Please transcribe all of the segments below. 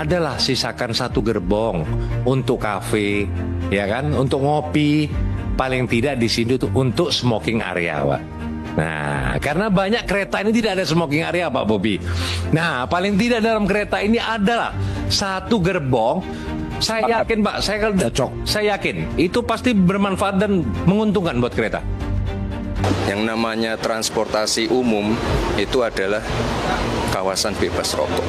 adalah sisakan satu gerbong untuk kafe, ya kan, untuk ngopi, paling tidak di sini tuh untuk smoking area, Pak. Nah, karena banyak kereta ini tidak ada smoking area, Pak Bobi. Nah, paling tidak dalam kereta ini adalah satu gerbong. Saya yakin, Pak, saya yakin itu pasti bermanfaat dan menguntungkan buat kereta. Yang namanya transportasi umum itu adalah kawasan bebas rokok.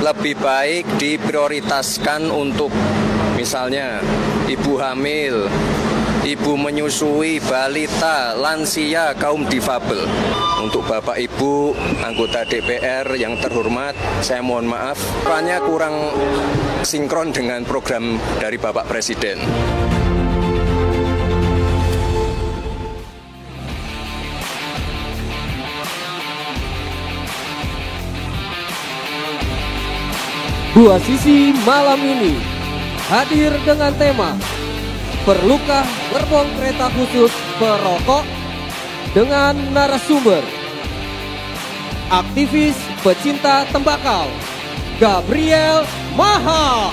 Lebih baik diprioritaskan untuk misalnya ibu hamil, ibu menyusui, balita, lansia, kaum difabel. Untuk Bapak Ibu anggota DPR yang terhormat, saya mohon maaf, perannya kurang sinkron dengan program dari Bapak Presiden. Dua Sisi malam ini hadir dengan tema Perlukah gerbong kereta khusus perokok? Dengan narasumber aktivis pecinta tembakau Gabriel Maha,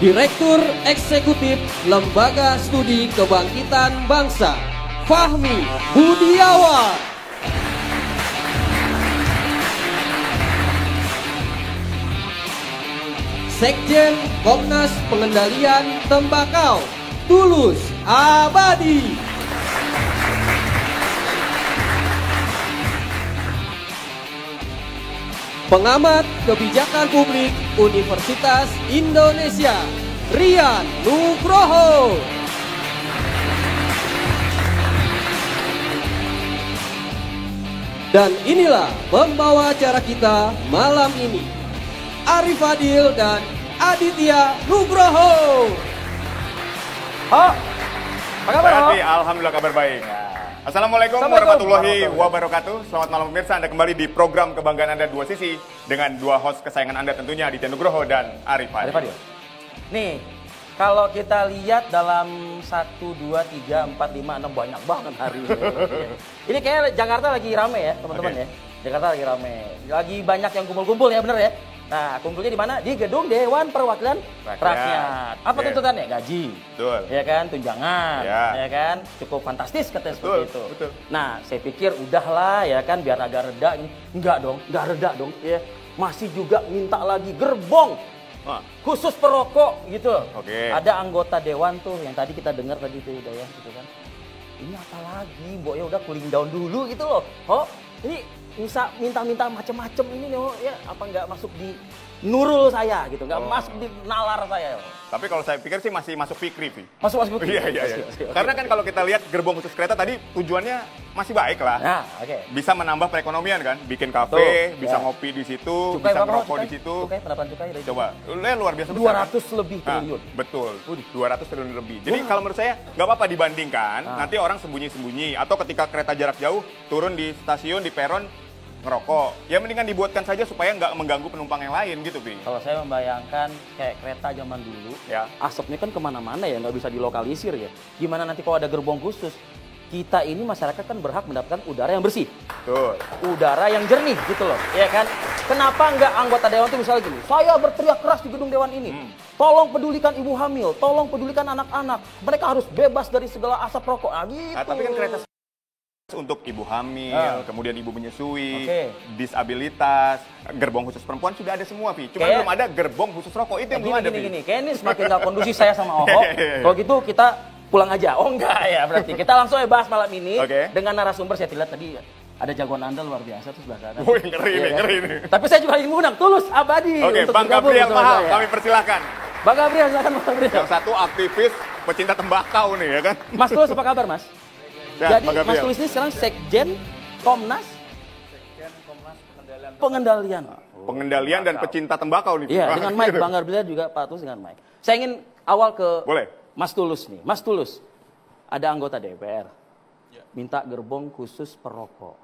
Direktur Eksekutif Lembaga Studi Kebangkitan Bangsa Fahmi Budiawan, Sekjen Komnas Pengendalian Tembakau Tulus Abadi, Pengamat Kebijakan Publik Universitas Indonesia Rian Nugroho, dan inilah pembawa acara kita malam ini, Arif Fadil dan Aditya Nugroho. Apa kabar? Alhamdulillah kabar baik. Assalamualaikum warahmatullahi wabarakatuh. Selamat malam pemirsa, Anda kembali di program kebanggaan Anda Dua Sisi dengan dua host kesayangan Anda tentunya, Aditya Nugroho dan Arif Fadil. Nih, kalau kita lihat dalam 1, 2, 3, 4, 5, 6 banyak banget hari ini. Ini kayak Jakarta lagi rame ya teman-teman ya. Jakarta lagi rame, lagi banyak yang kumpul-kumpul ya, bener ya. Nah, kumpulnya di mana? Di gedung Dewan Perwakilan Rakyat. Apa tuntutannya? Gaji, betul, ya kan, tunjangan, ya kan, cukup fantastis katanya seperti itu. Betul. Nah, saya pikir udahlah ya kan, biar agak reda ini. Enggak reda dong, ya. Masih juga minta lagi gerbong khusus perokok gitu. Ada anggota dewan tuh yang tadi kita dengar tadi tuh udah ya, gitu kan. Ini apa lagi, Mbok, ya udah cooling down dulu gitu loh. Ini bisa minta-minta macam-macam ini nih, ya apa nggak masuk di nurul saya gitu, nggak masuk di nalar saya. Tapi kalau saya pikir sih masih masuk fikri, Vi. Masuk fikri. Iya. Karena kan kalau kita lihat gerbong khusus kereta tadi tujuannya masih baik lah. Nah, bisa menambah perekonomian kan, bikin kafe, bisa ngopi di situ, cukai bisa ngerokok di situ. Cukai, penerapan cukai. Coba, luar biasa 200 besar, kan? lebih triliun. Betul, 200 triliun lebih. Jadi kalau menurut saya nggak apa-apa dibandingkan, nanti orang sembunyi-sembunyi atau ketika kereta jarak jauh turun di stasiun, di peron ngerokok, ya mendingan dibuatkan saja supaya nggak mengganggu penumpang yang lain gitu, Pi. Kalau saya membayangkan kayak kereta zaman dulu, ya asapnya kan kemana-mana ya, nggak bisa dilokalisir ya. Gimana nanti kalau ada gerbong khusus? Kita ini masyarakat kan berhak mendapatkan udara yang bersih, udara yang jernih gitu loh, ya kan? Kenapa nggak anggota dewan itu misalnya gini, saya berteriak keras di gedung dewan ini, tolong pedulikan ibu hamil, tolong pedulikan anak-anak, mereka harus bebas dari segala asap rokok, gitu. Tapi kan kereta untuk ibu hamil, kemudian ibu menyusui, disabilitas, gerbong khusus perempuan sudah ada semua, Pi. Cuma belum ada gerbong khusus rokok, itu yang belum ada, Pi. Kayak ini semakin nggak kondusif saya sama Ohok. Kalau gitu kita pulang aja. Oh enggak ya, berarti kita langsung bahas malam ini dengan narasumber. Saya lihat tadi ada jagoan Anda luar biasa tuh sebelah sana. Ngeri nih. Tapi saya juga ingin mengundang Tulus Abadi. Bang Gabriel Maha, kami persilahkan. Bang Gabriel, silakan Bang Gabriel. Yang satu aktivis pecinta tembakau nih ya kan. Mas Tulus, apa kabar, Mas? Ya, jadi Mas Tulus ini sekarang Sekjen Komnas Pengendalian dan pecinta tembakau nih. Iya, dengan Mike, Bang Gabriel juga Pak Tulus dengan Mike. Saya ingin awal ke Mas Tulus nih. Mas Tulus, ada anggota DPR minta gerbong khusus perokok.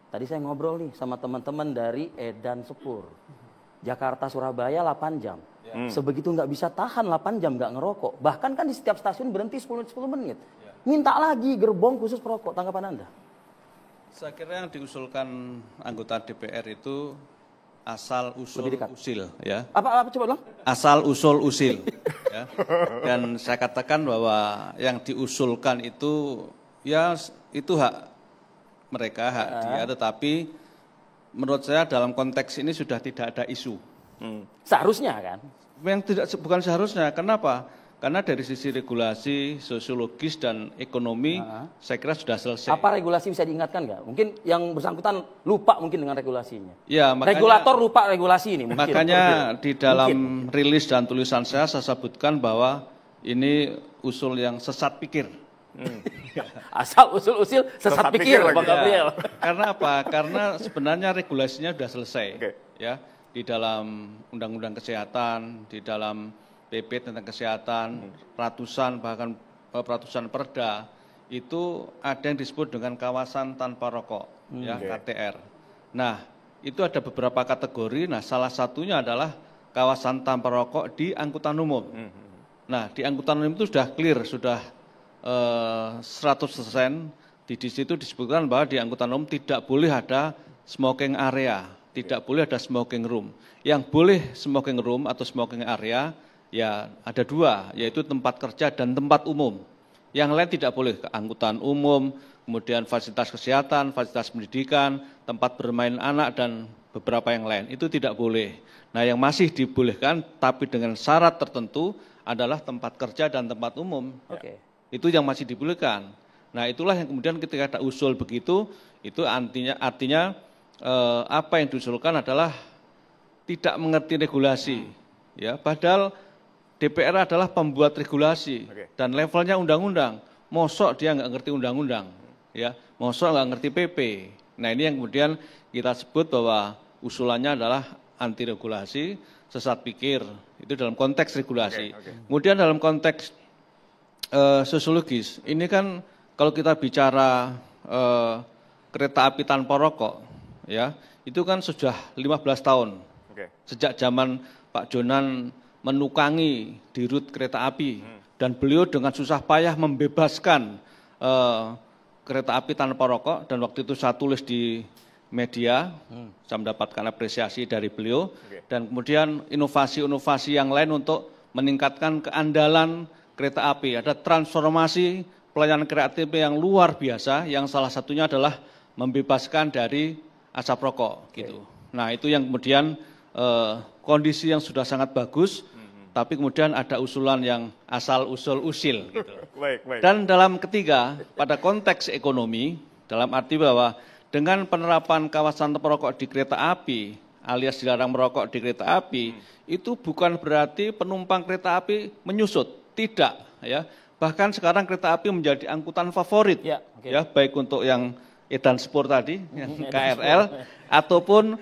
Tadi saya ngobrol nih sama teman-teman dari Edan Sepur. Jakarta Surabaya 8 jam. Sebegitu nggak bisa tahan 8 jam nggak ngerokok. Bahkan kan di setiap stasiun berhenti 10 menit. Minta lagi gerbong khusus perokok. Tanggapan Anda? Saya kira yang diusulkan anggota DPR itu asal usul usil, ya. Apa coba dong? Asal usul usil. Ya. Dan saya katakan bahwa yang diusulkan itu ya itu hak mereka, hak dia, tetapi menurut saya dalam konteks ini sudah tidak ada isu. Seharusnya kan? Yang bukan seharusnya. Kenapa? Karena dari sisi regulasi, sosiologis dan ekonomi, saya kira sudah selesai. Apa regulasi bisa diingatkan nggak? Mungkin yang bersangkutan lupa mungkin dengan regulasinya. Ya, makanya, regulator lupa regulasi ini. Mungkin. Makanya di dalam rilis dan tulisan saya sebutkan bahwa ini usul yang sesat pikir. Asal usul-usil sesat pikir, Bang Gabriel. Karena apa? Karena sebenarnya regulasinya sudah selesai. Ya, di dalam Undang-Undang Kesehatan, di dalam PP tentang kesehatan, ratusan bahkan ratusan perda itu ada yang disebut dengan kawasan tanpa rokok, ya KTR. Nah, itu ada beberapa kategori. Nah, salah satunya adalah kawasan tanpa rokok di angkutan umum. Nah, di angkutan umum itu sudah clear, sudah 100%. Di situ disebutkan bahwa di angkutan umum tidak boleh ada smoking area, tidak boleh ada smoking room. Yang boleh smoking room atau smoking area ya ada dua, yaitu tempat kerja dan tempat umum. Yang lain tidak boleh, angkutan umum, kemudian fasilitas kesehatan, fasilitas pendidikan, tempat bermain anak, dan beberapa yang lain. Itu tidak boleh. Nah, yang masih dibolehkan, tapi dengan syarat tertentu, adalah tempat kerja dan tempat umum. Itu yang masih dibolehkan. Nah, itulah yang kemudian ketika ada usul begitu, itu artinya apa yang diusulkan adalah tidak mengerti regulasi. Ya, padahal DPR adalah pembuat regulasi dan levelnya undang-undang. Mosok dia nggak ngerti undang-undang, ya. Mosok nggak ngerti PP. Nah, ini yang kemudian kita sebut bahwa usulannya adalah anti regulasi, sesat pikir. Itu dalam konteks regulasi. Kemudian dalam konteks sosiologis, ini kan kalau kita bicara kereta api tanpa rokok, ya, itu kan sudah 15 tahun. Sejak zaman Pak Jonan menukangi di rut kereta api dan beliau dengan susah payah membebaskan kereta api tanpa rokok, dan waktu itu saya tulis di media, saya mendapatkan apresiasi dari beliau, dan kemudian inovasi-inovasi yang lain untuk meningkatkan keandalan kereta api. Ada transformasi pelayanan kereta api yang luar biasa, yang salah satunya adalah membebaskan dari asap rokok gitu. Nah, itu yang kemudian kondisi yang sudah sangat bagus, tapi kemudian ada usulan yang asal usul usil gitu. Dan dalam ketiga, pada konteks ekonomi, dalam arti bahwa dengan penerapan kawasan tanpa rokok di kereta api, alias dilarang merokok di kereta api, itu bukan berarti penumpang kereta api menyusut, tidak, ya. Bahkan sekarang kereta api menjadi angkutan favorit, ya, baik untuk yang edan sport tadi, yang KRL, ataupun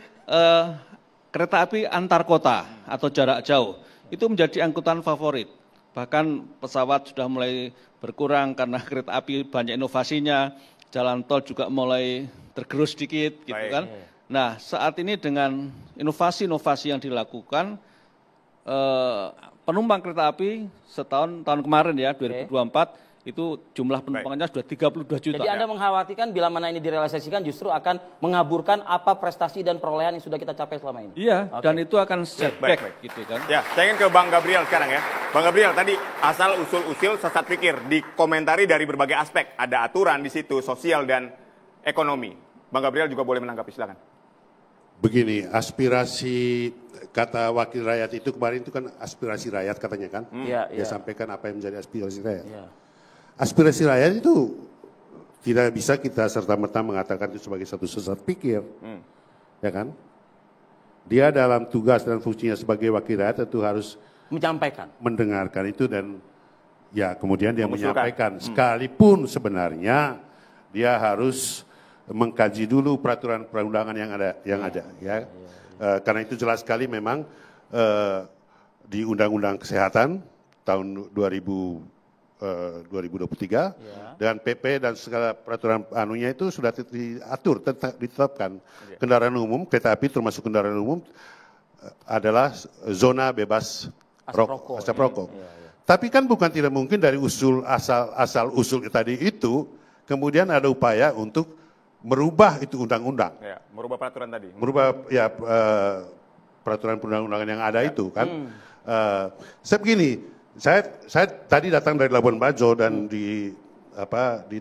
kereta api antar kota atau jarak jauh, itu menjadi angkutan favorit. Bahkan pesawat sudah mulai berkurang karena kereta api banyak inovasinya, jalan tol juga mulai tergerus sedikit, gitu kan. Nah, saat ini dengan inovasi-inovasi yang dilakukan, penumpang kereta api tahun kemarin ya, 2024, itu jumlah penumpangnya sudah 32 juta. Jadi Anda mengkhawatirkan bila mana ini direalisasikan justru akan mengaburkan apa prestasi dan perolehan yang sudah kita capai selama ini? Iya, dan itu akan setback gitu kan. Ya, saya ingin ke Bang Gabriel sekarang ya. Bang Gabriel, tadi asal usul-usil sesat pikir, dikomentari dari berbagai aspek. Ada aturan di situ, sosial dan ekonomi. Bang Gabriel juga boleh menanggapi, silakan. Begini, aspirasi kata wakil rakyat itu kemarin itu kan aspirasi rakyat katanya kan. Dia sampaikan apa yang menjadi aspirasi rakyat. Aspirasi rakyat itu tidak bisa kita serta-merta mengatakan itu sebagai satu sesat pikir, ya kan? Dia dalam tugas dan fungsinya sebagai wakil rakyat itu harus mendengarkan itu dan ya kemudian dia menyampaikan. Sekalipun sebenarnya dia harus mengkaji dulu peraturan perundangan yang ada, ya. Karena itu jelas sekali memang di Undang-Undang Kesehatan tahun 2023 dan PP dan segala peraturan anunya itu sudah diatur, ditetapkan. Kendaraan umum, kereta api termasuk kendaraan umum adalah zona bebas asap rokok. Tapi kan bukan tidak mungkin dari asal usul tadi itu kemudian ada upaya untuk merubah itu undang-undang. Ya, merubah peraturan tadi. Merubah ya peraturan perundang-undangan yang ada itu kan. Saya begini, saya tadi datang dari Labuan Bajo dan di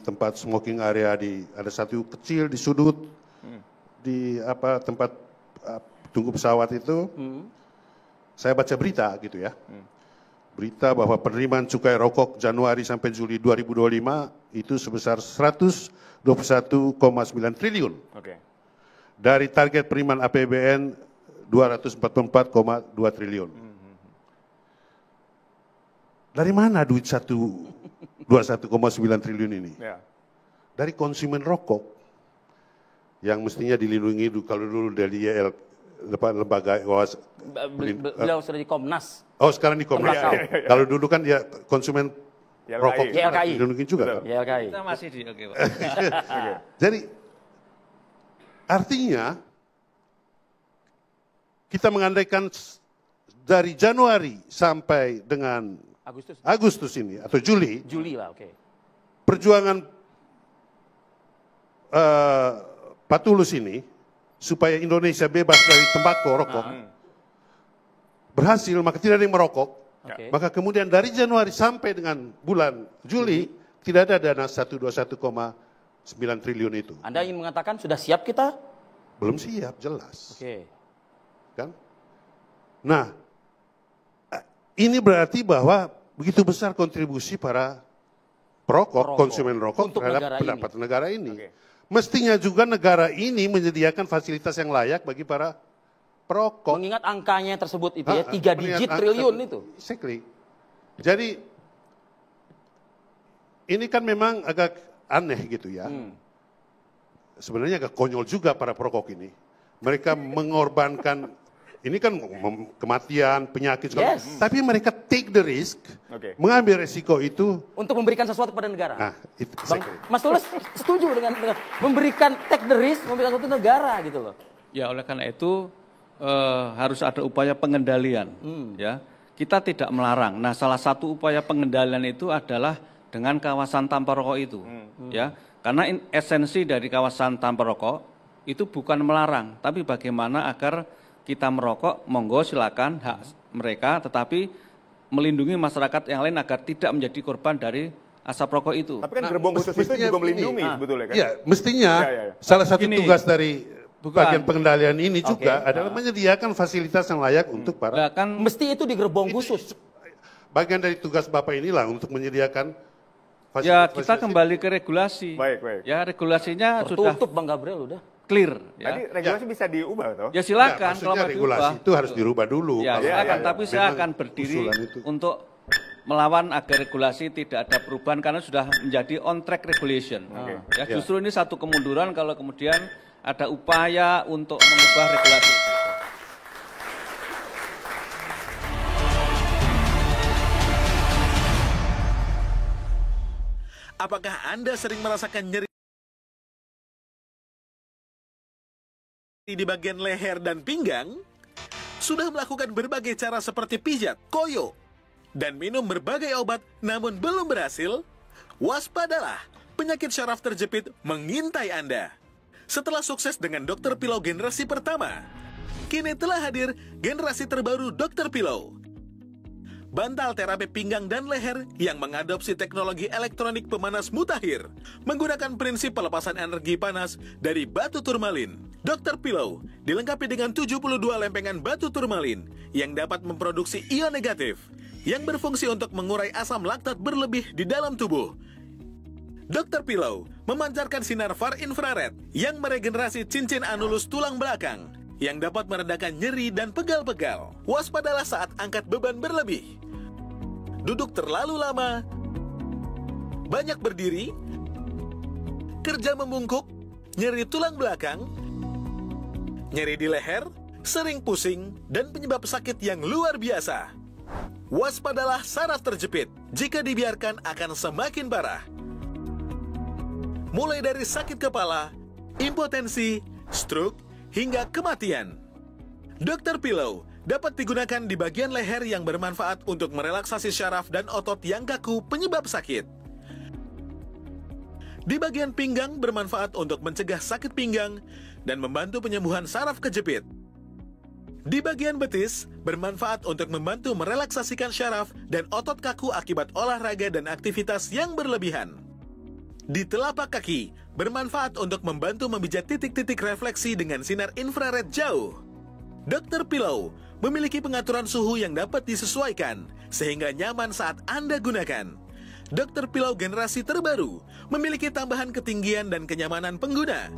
tempat smoking area ada satu kecil di sudut di tempat tunggu pesawat itu. Saya baca berita gitu ya. Berita bahwa penerimaan cukai rokok Januari sampai Juli 2025 itu sebesar 121,9 triliun. Dari target penerimaan APBN 244,2 triliun. Dari mana duit 21,9 triliun ini? Dari konsumen rokok yang mestinya dilindungi kalau dulu dari lembaga beliau sudah di Komnas. Oh, sekarang di Komnas. Kalau dulu kan ya konsumen rokok dilindungi juga. YLKI. Kita masih di Pak. Jadi artinya kita mengandaikan dari Januari sampai dengan Agustus ini atau Juli lah, perjuangan Pak Tulus ini supaya Indonesia bebas dari tembakau rokok berhasil, maka tidak ada yang merokok. Maka kemudian dari Januari sampai dengan bulan Juli tidak ada dana 121,9 triliun itu. Anda ingin mengatakan sudah siap kita? Belum siap, jelas. Kan? Nah, ini berarti bahwa begitu besar kontribusi para perokok, konsumen rokok terhadap pendapatan negara ini. Mestinya juga negara ini menyediakan fasilitas yang layak bagi para perokok. Mengingat angkanya tersebut itu ya, 3 digit triliun itu. Exactly. Jadi, ini kan memang agak aneh gitu ya. Sebenarnya agak konyol juga para perokok ini. Mereka mengorbankan, ini kan kematian, penyakit, tapi mereka take the risk, mengambil resiko itu. Untuk memberikan sesuatu kepada negara. Nah, itu, Mas Tulus setuju dengan memberikan take the risk, memberikan sesuatu negara gitu loh. Ya, oleh karena itu harus ada upaya pengendalian. Ya, kita tidak melarang. Nah, salah satu upaya pengendalian itu adalah dengan kawasan tanpa rokok itu. Ya, karena esensi dari kawasan tanpa rokok itu bukan melarang, tapi bagaimana agar kita merokok, monggo silakan hak mereka, tetapi melindungi masyarakat yang lain agar tidak menjadi korban dari asap rokok itu. Tapi kan gerbong khusus itu juga melindungi sebetulnya kan? Iya, mestinya salah satu tugas dari bagian pengendalian ini juga adalah menyediakan fasilitas yang layak untuk para. Mesti itu di gerbong khusus. Bagian dari tugas Bapak inilah untuk menyediakan fasilitas. Ya, kita kembali ke regulasi. Baik. Ya, regulasinya sudah tutup Bang Gabriel udah. Clear. Ya. Tadi regulasi bisa diubah toh? Ya silakan. Kalau regulasi itu harus dirubah dulu. Ya silakan, tapi saya akan berdiri untuk melawan agar regulasi tidak ada perubahan karena sudah menjadi on track regulation. Ya, justru ini satu kemunduran kalau kemudian ada upaya untuk mengubah regulasi. Apakah Anda sering merasakan nyeri di bagian leher dan pinggang? Sudah melakukan berbagai cara seperti pijat, koyo, dan minum berbagai obat namun belum berhasil? Waspadalah, penyakit syaraf terjepit mengintai Anda. Setelah sukses dengan Dr. Pillow generasi pertama, kini telah hadir generasi terbaru Dr. Pillow. Bantal terapi pinggang dan leher yang mengadopsi teknologi elektronik pemanas mutakhir menggunakan prinsip pelepasan energi panas dari batu turmalin. Dr. Pillow dilengkapi dengan 72 lempengan batu turmalin yang dapat memproduksi ion negatif yang berfungsi untuk mengurai asam laktat berlebih di dalam tubuh. Dr. Pillow memancarkan sinar far infrared yang meregenerasi cincin anulus tulang belakang yang dapat meredakan nyeri dan pegal-pegal. Waspadalah saat angkat beban berlebih, duduk terlalu lama, banyak berdiri, kerja membungkuk, nyeri tulang belakang, nyeri di leher, sering pusing, dan penyebab sakit yang luar biasa. Waspadalah saraf terjepit, jika dibiarkan akan semakin parah. Mulai dari sakit kepala, impotensi, stroke, hingga kematian. Dr. Pillow dapat digunakan di bagian leher yang bermanfaat untuk merelaksasi syaraf dan otot yang kaku penyebab sakit. Di bagian pinggang bermanfaat untuk mencegah sakit pinggang dan membantu penyembuhan saraf kejepit. Di bagian betis, bermanfaat untuk membantu merelaksasikan syaraf dan otot kaku akibat olahraga dan aktivitas yang berlebihan. Di telapak kaki, bermanfaat untuk membantu memijat titik-titik refleksi dengan sinar infrared jauh. Dr. Pillow memiliki pengaturan suhu yang dapat disesuaikan, sehingga nyaman saat Anda gunakan. Dr. Pillow generasi terbaru memiliki tambahan ketinggian dan kenyamanan pengguna.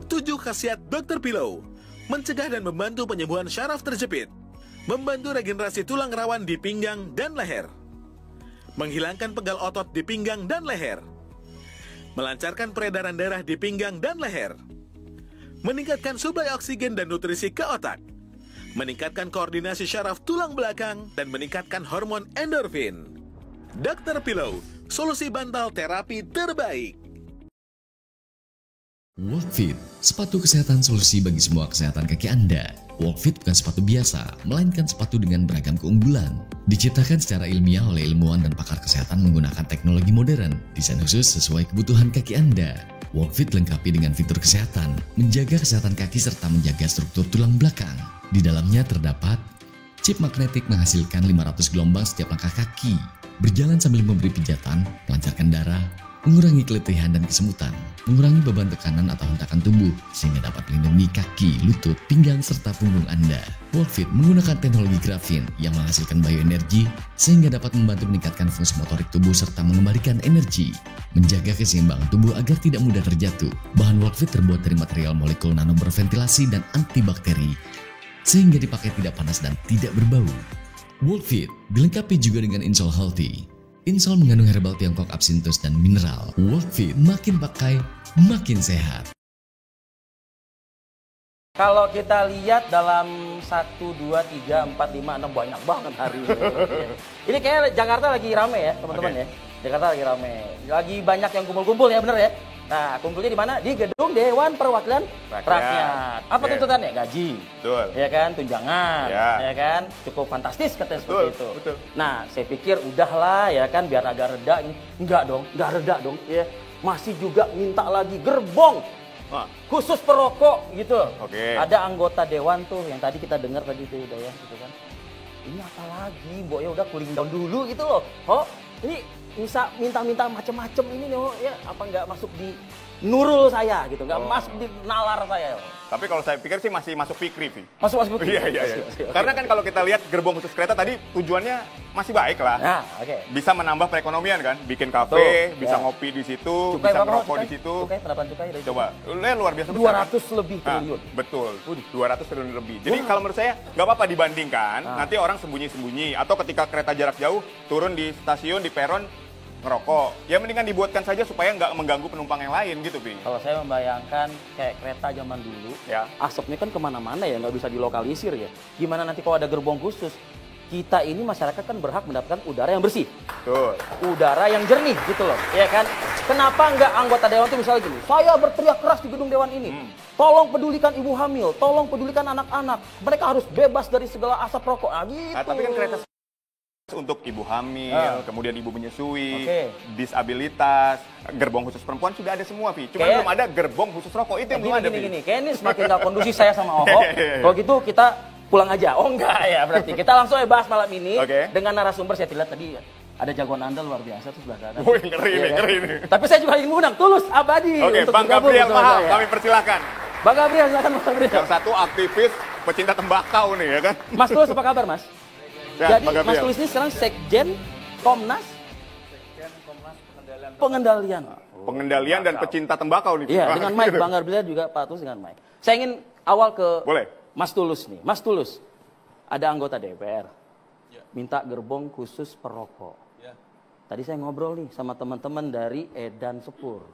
7 khasiat Dr. Pillow: mencegah dan membantu penyembuhan syaraf terjepit, membantu regenerasi tulang rawan di pinggang dan leher, menghilangkan pegal otot di pinggang dan leher, melancarkan peredaran darah di pinggang dan leher, meningkatkan suplai oksigen dan nutrisi ke otak, meningkatkan koordinasi syaraf tulang belakang, dan meningkatkan hormon endorfin. Dr. Pillow, solusi bantal terapi terbaik. Walkfit, sepatu kesehatan solusi bagi semua kesehatan kaki Anda. Walkfit bukan sepatu biasa, melainkan sepatu dengan beragam keunggulan. Diciptakan secara ilmiah oleh ilmuwan dan pakar kesehatan menggunakan teknologi modern, desain khusus sesuai kebutuhan kaki Anda. Walkfit dilengkapi dengan fitur kesehatan, menjaga kesehatan kaki serta menjaga struktur tulang belakang. Di dalamnya terdapat chip magnetik menghasilkan 500 gelombang setiap langkah kaki, berjalan sambil memberi pijatan, melancarkan darah, mengurangi keletihan dan kesemutan, mengurangi beban tekanan atau hentakan tubuh, sehingga dapat melindungi kaki, lutut, pinggang, serta punggung Anda. Walkfit menggunakan teknologi grafin yang menghasilkan bioenergi, sehingga dapat membantu meningkatkan fungsi motorik tubuh serta mengembalikan energi, menjaga keseimbangan tubuh agar tidak mudah terjatuh. Bahan Walkfit terbuat dari material molekul nano berventilasi dan antibakteri, sehingga dipakai tidak panas dan tidak berbau. Walkfit dilengkapi juga dengan insole healthy. Insole mengandung herbal Tiongkok absinthus dan mineral. Walkfit makin pakai, makin sehat. Kalau kita lihat dalam 1, 2, 3, 4, 5, 6 banyak banget hari ini. Ini kayak Jakarta lagi rame ya teman-teman ya. Jakarta lagi rame. Lagi banyak yang kumpul-kumpul ya bener ya. Nah, kumpulnya di mana? Di Gedung Dewan Perwakilan Rakyat. Apa tuntutannya? Gaji. Betul. Ya kan, tunjangan. Ya kan, cukup fantastis katanya seperti itu. Betul. Nah, saya pikir udahlah ya kan biar agak reda ini. Enggak reda dong. Ya, masih juga minta lagi gerbong. Khusus perokok gitu. Ada anggota dewan tuh yang tadi kita dengar tadi tuh udah ya gitu kan. Ini apa lagi, Bo? Ya udah cooling down dulu gitu loh. Ini bisa minta-minta macam-macam ini loh ya, apa nggak masuk di nurul saya gitu, nggak masuk di nalar saya. Tapi kalau saya pikir sih masih masuk fikri, Vi. Masuk fikri. Iya. Karena kan kalau kita lihat gerbong khusus kereta tadi tujuannya masih baik lah. Nah, bisa menambah perekonomian kan, bikin kafe, bisa ngopi di situ, cukai bisa merokok di situ. Berapa cukai? Coba, luar biasa 200 besar. 200 lebih triliun. Betul, 200 triliun lebih. Jadi kalau menurut saya nggak apa-apa dibandingkan, nanti orang sembunyi-sembunyi atau ketika kereta jarak jauh turun di stasiun, di peron ngerokok. Ya mendingan dibuatkan saja supaya nggak mengganggu penumpang yang lain gitu, Pi. Kalau saya membayangkan kayak kereta zaman dulu, asapnya kan kemana-mana ya, nggak bisa dilokalisir ya. Gimana nanti kalau ada gerbong khusus? Kita ini masyarakat kan berhak mendapatkan udara yang bersih. Betul. Udara yang jernih gitu loh, ya kan? Kenapa nggak anggota dewan itu misalnya gini, saya berteriak keras di gedung dewan ini, tolong pedulikan ibu hamil, tolong pedulikan anak-anak, mereka harus bebas dari segala asap rokok. Gitu. Tapi kan kereta untuk ibu hamil, kemudian ibu menyusui, disabilitas, gerbong khusus perempuan sudah ada semua, Vi. Cuma belum ada gerbong khusus rokok, itu yang belum ada, Vi. Kayaknya ini semakin nggak kondusif saya sama Ohok. Kalau gitu kita pulang aja. Oh enggak ya, berarti kita langsung bahas malam ini dengan narasumber. Saya lihat tadi ada jagoan Anda luar biasa tuh sebelah sana. Wih, ngeri nih. Tapi saya juga ingin mengundang Tulus Abadi. Oke, Bang Gabriel Mahal, kami persilakan. Bang Gabriel, silakan Bang Gabriel. Yang satu aktivis pecinta tembakau nih ya kan. Mas Tulus apa kabar, Mas? Ya, jadi Mas Tulus ini sekarang Sekjen Komnas Pengendalian dan pecinta tembakau nih. Iya, dengan Mike. Bang Gabriel juga Pak Tulus dengan Mike. Saya ingin awal ke Mas Tulus nih. Mas Tulus, ada anggota DPR minta gerbong khusus perokok. Tadi saya ngobrol nih sama teman-teman dari Edan Sepur.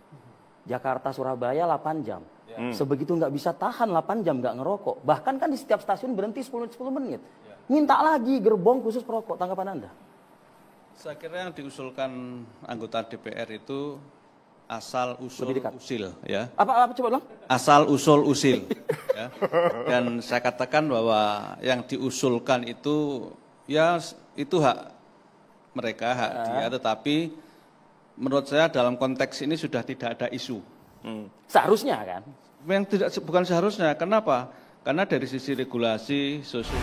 Jakarta Surabaya 8 jam. Sebegitu nggak bisa tahan 8 jam nggak ngerokok. Bahkan kan di setiap stasiun berhenti 10 menit. Minta lagi gerbong khusus perokok. Tanggapan Anda? Saya kira yang diusulkan anggota DPR itu asal usul usil ya. Apa coba bilang? Asal usul usil ya. Dan saya katakan bahwa yang diusulkan itu ya itu hak mereka, hak dia, tetapi menurut saya dalam konteks ini sudah tidak ada isu. Seharusnya kan? Bukan seharusnya. Kenapa? Karena dari sisi regulasi, sosial.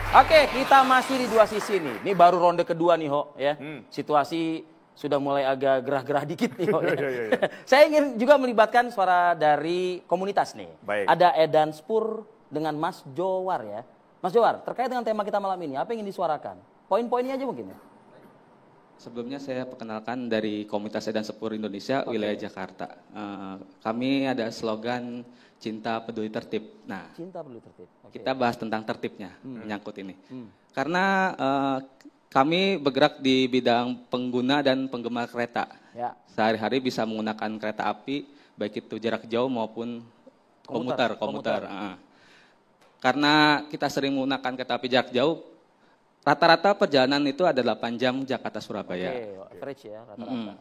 Oke, kita masih di dua sisi nih. Ini baru ronde kedua nih, Ho. Ya. Situasi sudah mulai agak gerah-gerah dikit nih, Ho. Ya. Saya ingin juga melibatkan suara dari komunitas nih. Baik. Ada Edan Spur dengan Mas Jowar ya. Mas Jowar, terkait dengan tema kita malam ini, apa yang ingin disuarakan? Poin-poinnya aja mungkin ya. Sebelumnya saya perkenalkan dari Komunitas Edan Spur Indonesia, wilayah Jakarta. Kami ada slogan Cinta Peduli Tertib. Nah, Cinta Peduli Tertib. Kita bahas tentang tertibnya, menyangkut ini. Karena kami bergerak di bidang pengguna dan penggemar kereta. Ya. Sehari-hari bisa menggunakan kereta api, baik itu jarak jauh maupun komuter. Karena kita sering menggunakan kereta api jarak jauh, rata-rata perjalanan itu ada 8 jam Jakarta-Surabaya. Average ya rata-rata.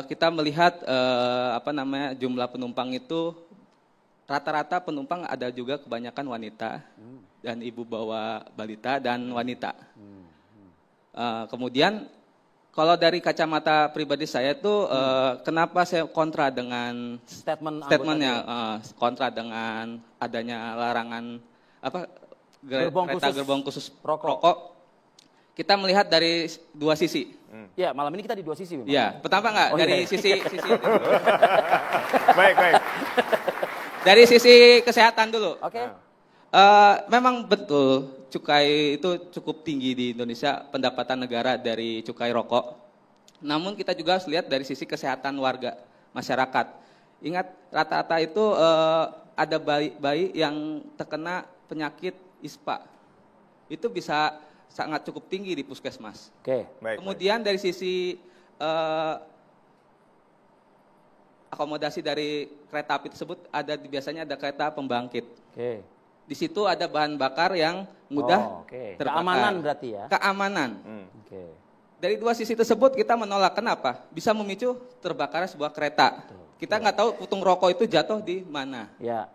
Kita melihat jumlah penumpang itu rata-rata penumpang ada juga kebanyakan wanita dan ibu bawa balita dan wanita. Kemudian kalau dari kacamata pribadi saya itu kenapa saya kontra dengan statementnya, kontra dengan adanya larangan gerbong khusus rokok. Kita melihat dari dua sisi. Ya, malam ini kita di dua sisi. Ya, pertama dari sisi baik. Dari sisi kesehatan dulu. Oke. Memang betul cukai itu cukup tinggi di Indonesia, pendapatan negara dari cukai rokok. Namun kita juga harus lihat dari sisi kesehatan warga, masyarakat. Ingat rata-rata itu ada bayi yang terkena penyakit ISPA. Itu bisa sangat cukup tinggi di puskesmas. Oke. Kemudian dari sisi akomodasi dari kereta api tersebut biasanya ada kereta pembangkit. Oke. Di situ ada bahan bakar yang mudah terbakar. Keamanan berarti ya? Keamanan. Oke. Dari dua sisi tersebut kita menolak. Kenapa? Bisa memicu terbakarnya sebuah kereta. Kita nggak tahu putung rokok itu jatuh di mana. Ya.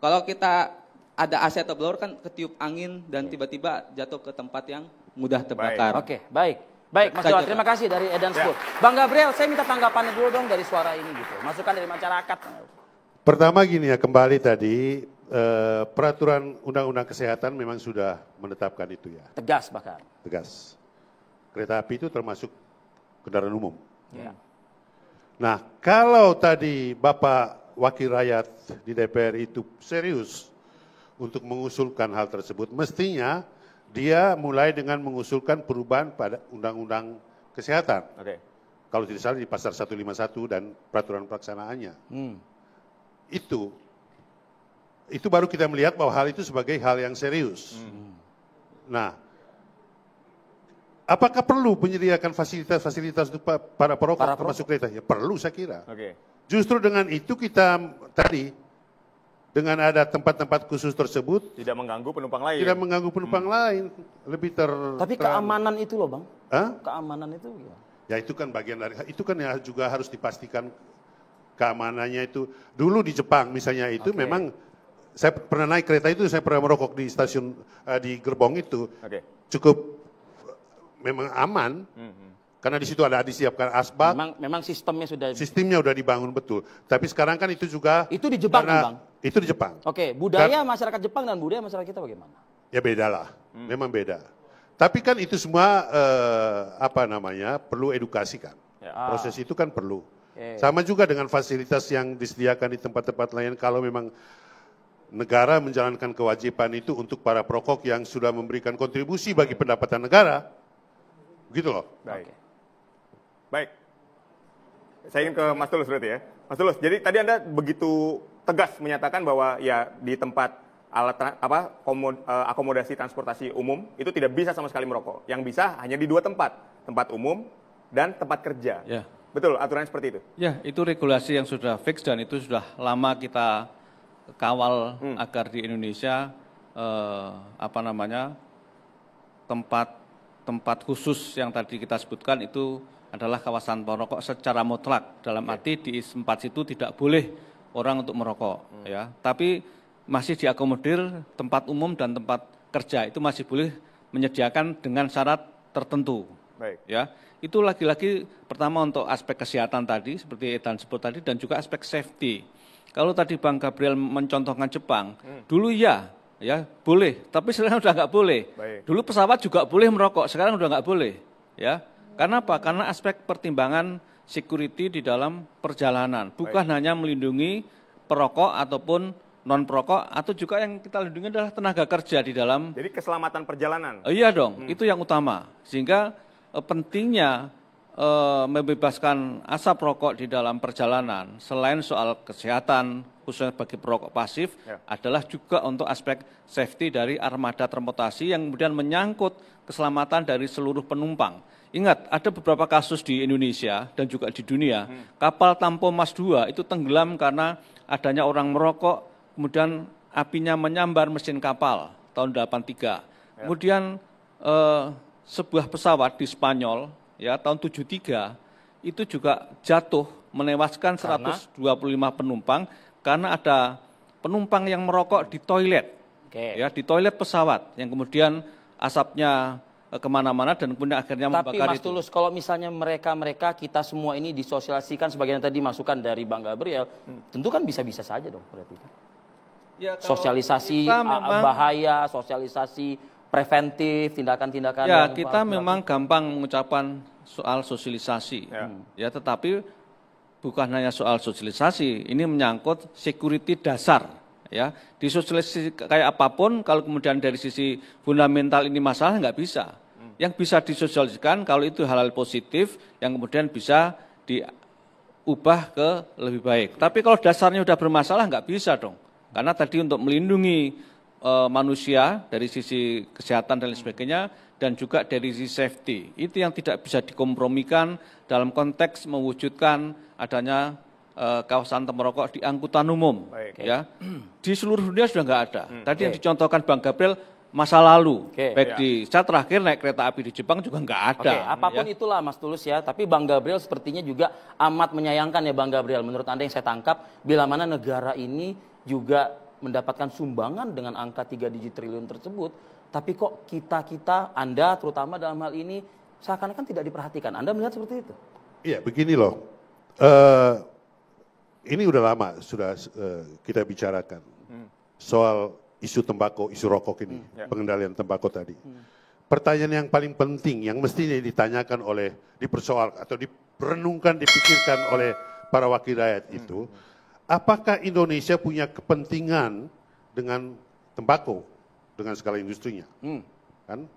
Kalau kita ada AC atau blower kan ketiup angin dan tiba-tiba jatuh ke tempat yang mudah terbakar. Oke, baik. Baik, Mas Jowar, terima kasih dari Edan Spur. Bang Gabriel, saya minta tanggapannya dulu dong dari suara ini gitu. Masukan dari masyarakat. Pertama gini ya, kembali tadi peraturan undang-undang kesehatan memang sudah menetapkan itu ya. Tegas bahkan. Tegas. Kereta api itu termasuk kendaraan umum. Ya. Nah, kalau tadi Bapak Wakil Rakyat di DPR itu serius untuk mengusulkan hal tersebut, mestinya dia mulai dengan mengusulkan perubahan pada undang-undang kesehatan. Kalau tidak salah di pasal 151 dan peraturan pelaksanaannya. Itu baru kita melihat bahwa hal itu sebagai hal yang serius. Nah, apakah perlu menyediakan fasilitas-fasilitas untuk para perokok termasuk kereta? Ya perlu saya kira. Justru dengan itu kita tadi, dengan ada tempat-tempat khusus tersebut, tidak mengganggu penumpang lain. Tidak mengganggu penumpang lain, lebih Tapi keamanan itu loh Bang. Hah? Keamanan itu ya. Ya itu kan bagian dari, itu kan ya juga harus dipastikan keamanannya itu. Dulu di Jepang misalnya itu memang, saya pernah naik kereta itu, saya pernah merokok di stasiun, di gerbong itu, cukup memang aman. Karena di situ ada disiapkan asbak. Memang sistemnya udah dibangun betul. Tapi sekarang kan itu juga. Itu di Jepang kan Bang? Itu di Jepang. Oke, budaya masyarakat Jepang dan budaya masyarakat kita bagaimana? Ya beda lah, memang beda. Tapi kan itu semua perlu edukasi kan. Proses itu kan perlu. Sama juga dengan fasilitas yang disediakan di tempat-tempat lain, kalau memang negara menjalankan kewajiban itu untuk para perokok yang sudah memberikan kontribusi bagi pendapatan negara. Begitu loh. Baik. Saya ingin ke Mas Tulus berarti ya. Mas Tulus, jadi tadi Anda begitu tegas menyatakan bahwa ya di tempat akomodasi transportasi umum itu tidak bisa sama sekali merokok. Yang bisa hanya di dua tempat umum dan tempat kerja. Ya. Betul, aturannya seperti itu. Ya, itu regulasi yang sudah fix dan itu sudah lama kita kawal agar di Indonesia tempat khusus yang tadi kita sebutkan itu adalah kawasan perokok secara mutlak, dalam arti di tempat situ tidak boleh orang untuk merokok, ya. Tapi masih diakomodir tempat umum dan tempat kerja itu masih boleh menyediakan dengan syarat tertentu. Baik. Ya, itu lagi-lagi pertama untuk aspek kesehatan tadi, seperti Edan sebut tadi, dan juga aspek safety. Kalau tadi Bang Gabriel mencontohkan Jepang, dulu ya boleh, tapi sekarang udah nggak boleh. Baik. Dulu pesawat juga boleh merokok, sekarang udah nggak boleh. Ya, karena apa? Karena aspek pertimbangan security di dalam perjalanan, bukan hanya melindungi perokok ataupun non perokok, atau juga yang kita lindungi adalah tenaga kerja di dalam. Jadi keselamatan perjalanan. Iya dong, itu yang utama. Sehingga pentingnya membebaskan asap rokok di dalam perjalanan, selain soal kesehatan khususnya bagi perokok pasif, adalah juga untuk aspek safety dari armada transportasi yang kemudian menyangkut keselamatan dari seluruh penumpang. Ingat, ada beberapa kasus di Indonesia dan juga di dunia, kapal Tampo Mas 2 itu tenggelam karena adanya orang merokok, kemudian apinya menyambar mesin kapal tahun 83. Kemudian sebuah pesawat di Spanyol ya tahun 73 itu juga jatuh menewaskan 125 penumpang karena ada penumpang yang merokok di toilet. Ya, di toilet pesawat yang kemudian asapnya kemana-mana dan kemudian akhirnya membakar itu. Tapi Mas Tulus, kalau misalnya mereka kita semua ini disosialisasikan sebagai yang tadi masukan dari Bang Gabriel, tentu kan bisa-bisa saja dong berarti. Ya, sosialisasi bahaya, sosialisasi preventif, tindakan-tindakan. Ya, kita memang gampang mengucapkan soal sosialisasi. Ya, tetapi bukan hanya soal sosialisasi, ini menyangkut security dasar. Ya, disosialisasi kayak apapun, kalau kemudian dari sisi fundamental ini masalah nggak bisa. Yang bisa disosialisasikan kalau itu hal-hal positif yang kemudian bisa diubah ke lebih baik. Tapi kalau dasarnya sudah bermasalah nggak bisa dong. Karena tadi untuk melindungi manusia dari sisi kesehatan dan lain sebagainya, dan juga dari sisi safety. Itu yang tidak bisa dikompromikan dalam konteks mewujudkan adanya kawasan tempat rokok di angkutan umum. Ya. Di seluruh dunia sudah nggak ada. Tadi yang dicontohkan Bang Gabriel masa lalu, baik di saat terakhir naik kereta api di Jepang juga nggak ada. Apapun itulah Mas Tulus ya, tapi Bang Gabriel sepertinya juga amat menyayangkan ya Bang Gabriel. Menurut Anda yang saya tangkap, bila mana negara ini juga mendapatkan sumbangan dengan angka 3 digit triliun tersebut, tapi kok kita, Anda terutama dalam hal ini, seakan-akan tidak diperhatikan. Anda melihat seperti itu? Iya, begini loh. Ini udah lama sudah kita bicarakan soal isu tembakau, isu rokok ini, pengendalian tembakau tadi. Pertanyaan yang paling penting, yang mestinya ditanyakan dipersoalkan atau diperenungkan, dipikirkan oleh para wakil rakyat itu, apakah Indonesia punya kepentingan dengan tembakau, dengan segala industrinya? Kan?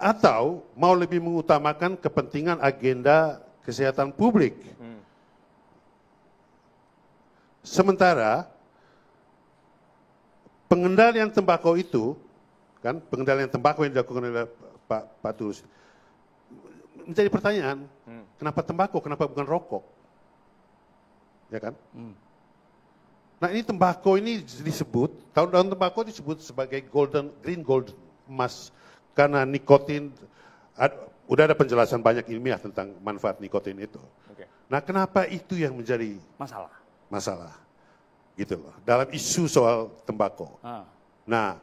Atau mau lebih mengutamakan kepentingan agenda kesehatan publik? Sementara pengendalian tembakau itu, kan, pengendalian tembakau yang dilakukan oleh Pak Tulus, menjadi pertanyaan, kenapa tembakau, kenapa bukan rokok? Ya kan? Nah ini tembakau ini disebut, tahun-tahun tembakau disebut sebagai green golden, emas, karena nikotin, udah ada penjelasan banyak ilmiah tentang manfaat nikotin itu. Nah kenapa itu yang menjadi masalah? Gitu loh, dalam isu soal tembakau. Nah,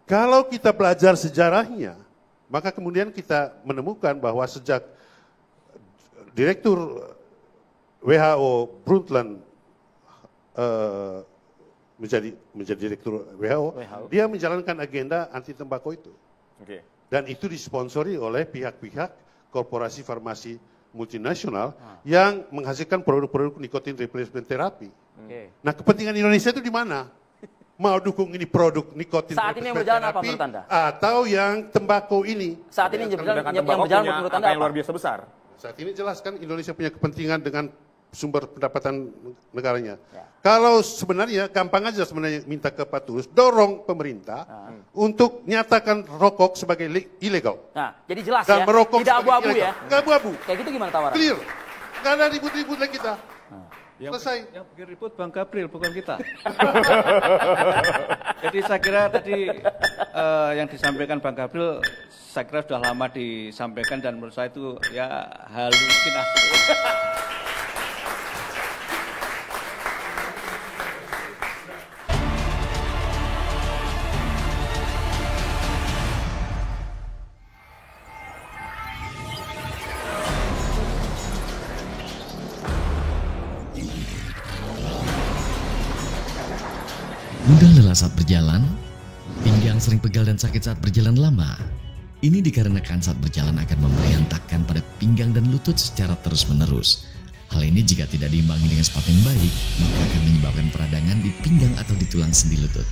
kalau kita belajar sejarahnya, maka kemudian kita menemukan bahwa sejak Direktur WHO Brundtland menjadi Direktur WHO, dia menjalankan agenda anti tembakau itu. Dan itu disponsori oleh pihak-pihak korporasi farmasi multinasional yang menghasilkan produk-produk nikotin replacement therapy. Nah, kepentingan Indonesia itu di mana? Mau dukung ini produk nikotin saat ini yang berjalan apa menurut Anda? Atau yang tembakau ini? Saat ini yang berjalan menurut Anda apa? Yang luar biasa besar. Saat ini jelas kan Indonesia punya kepentingan dengan sumber pendapatan negaranya. Kalau sebenarnya gampang aja sebenarnya minta ke Pak Tulus, dorong pemerintah untuk nyatakan rokok sebagai ilegal. Nah, jadi jelas dan merokok tidak abu-abu ya? Nggak abu-abu. Kayak gitu gimana tawaran? Clear. Nggak ada ribut-ribut lagi kita. Selesai. Yang bikin ribut Bang Gabriel, bukan kita. Jadi saya kira tadi yang disampaikan Bang Gabriel, saya kira sudah lama disampaikan dan menurut saya itu ya halusinasi. Mudah lelah saat berjalan, pinggang sering pegal dan sakit saat berjalan lama. Ini dikarenakan saat berjalan akan memberi hentakan pada pinggang dan lutut secara terus-menerus. Hal ini jika tidak diimbangi dengan sepatu yang baik, maka akan menyebabkan peradangan di pinggang atau di tulang sendi lutut.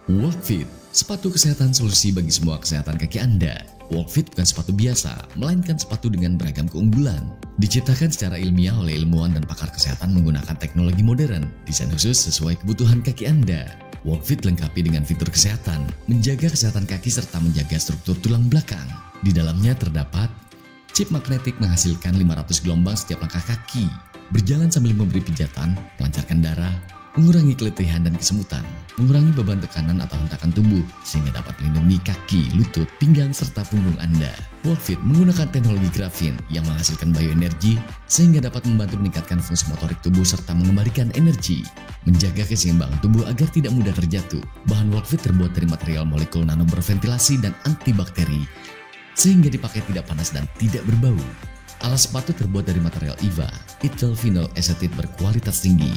Walkfit, sepatu kesehatan solusi bagi semua kesehatan kaki Anda. Walkfit bukan sepatu biasa, melainkan sepatu dengan beragam keunggulan. Diciptakan secara ilmiah oleh ilmuwan dan pakar kesehatan menggunakan teknologi modern, desain khusus sesuai kebutuhan kaki Anda. Walkfit dilengkapi dengan fitur kesehatan, menjaga kesehatan kaki serta menjaga struktur tulang belakang. Di dalamnya terdapat chip magnetik menghasilkan 500 gelombang setiap langkah kaki, berjalan sambil memberi pijatan, melancarkan darah, mengurangi keletihan dan kesemutan, mengurangi beban tekanan atau hentakan tubuh, sehingga dapat melindungi kaki, lutut, pinggang, serta punggung Anda. Walkfit menggunakan teknologi grafin yang menghasilkan bioenergi, sehingga dapat membantu meningkatkan fungsi motorik tubuh serta mengembalikan energi, menjaga keseimbangan tubuh agar tidak mudah terjatuh. Bahan Walkfit terbuat dari material molekul nano berventilasi dan antibakteri, sehingga dipakai tidak panas dan tidak berbau. Alas sepatu terbuat dari material EVA, ethyl vinyl acetate berkualitas tinggi,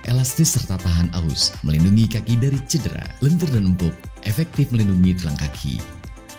elastis serta tahan aus, melindungi kaki dari cedera, lentur dan empuk, efektif melindungi tulang kaki.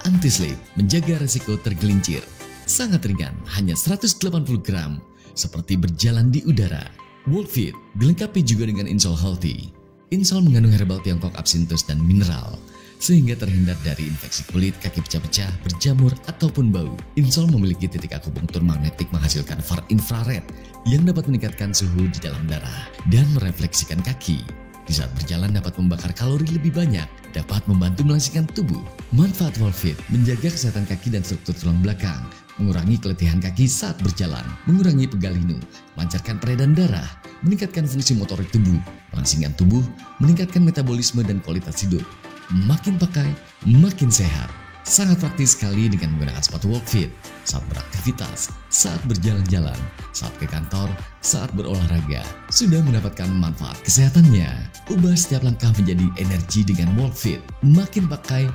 Anti-slip, menjaga resiko tergelincir, sangat ringan, hanya 180 gram, seperti berjalan di udara. Walkfit dilengkapi juga dengan insole healthy. Insole mengandung herbal Tiongkok absinthus dan mineral, sehingga terhindar dari infeksi kulit, kaki pecah-pecah, berjamur, ataupun bau. Insole memiliki titik akupunktur magnetik menghasilkan far infrared yang dapat meningkatkan suhu di dalam darah dan merefleksikan kaki. Di saat berjalan dapat membakar kalori lebih banyak, dapat membantu melangsingkan tubuh. Manfaat Walkfit menjaga kesehatan kaki dan struktur tulang belakang, mengurangi keletihan kaki saat berjalan, mengurangi pegal linu, melancarkan peredaran darah, meningkatkan fungsi motorik tubuh, melangsingkan tubuh, meningkatkan metabolisme dan kualitas hidup. Makin pakai, makin sehat. Sangat praktis sekali dengan menggunakan sepatu Walkfit saat beraktivitas, saat berjalan-jalan, saat ke kantor, saat berolahraga. Sudah mendapatkan manfaat kesehatannya. Ubah setiap langkah menjadi energi dengan Walkfit. Makin pakai,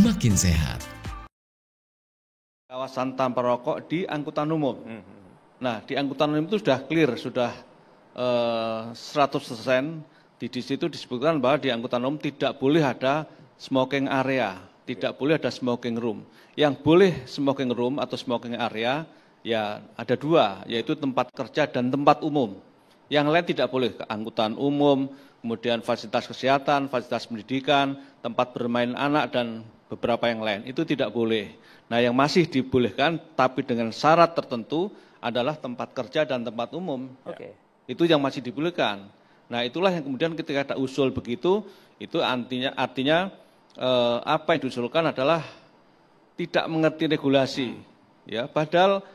makin sehat. Kawasan tanpa rokok di angkutan umum. Nah, di angkutan umum itu sudah clear, sudah 100%. Di situ disebutkan bahwa di angkutan umum tidak boleh ada smoking area, tidak boleh ada smoking room. Yang boleh smoking room atau smoking area ya ada dua, yaitu tempat kerja dan tempat umum. Yang lain tidak boleh, angkutan umum, kemudian fasilitas kesehatan, fasilitas pendidikan, tempat bermain anak dan beberapa yang lain. Itu tidak boleh. Nah, yang masih dibolehkan tapi dengan syarat tertentu adalah tempat kerja dan tempat umum. Itu yang masih dibolehkan. Nah, itulah yang kemudian ketika ada usul begitu, itu artinya apa yang diusulkan adalah tidak mengerti regulasi, ya. Padahal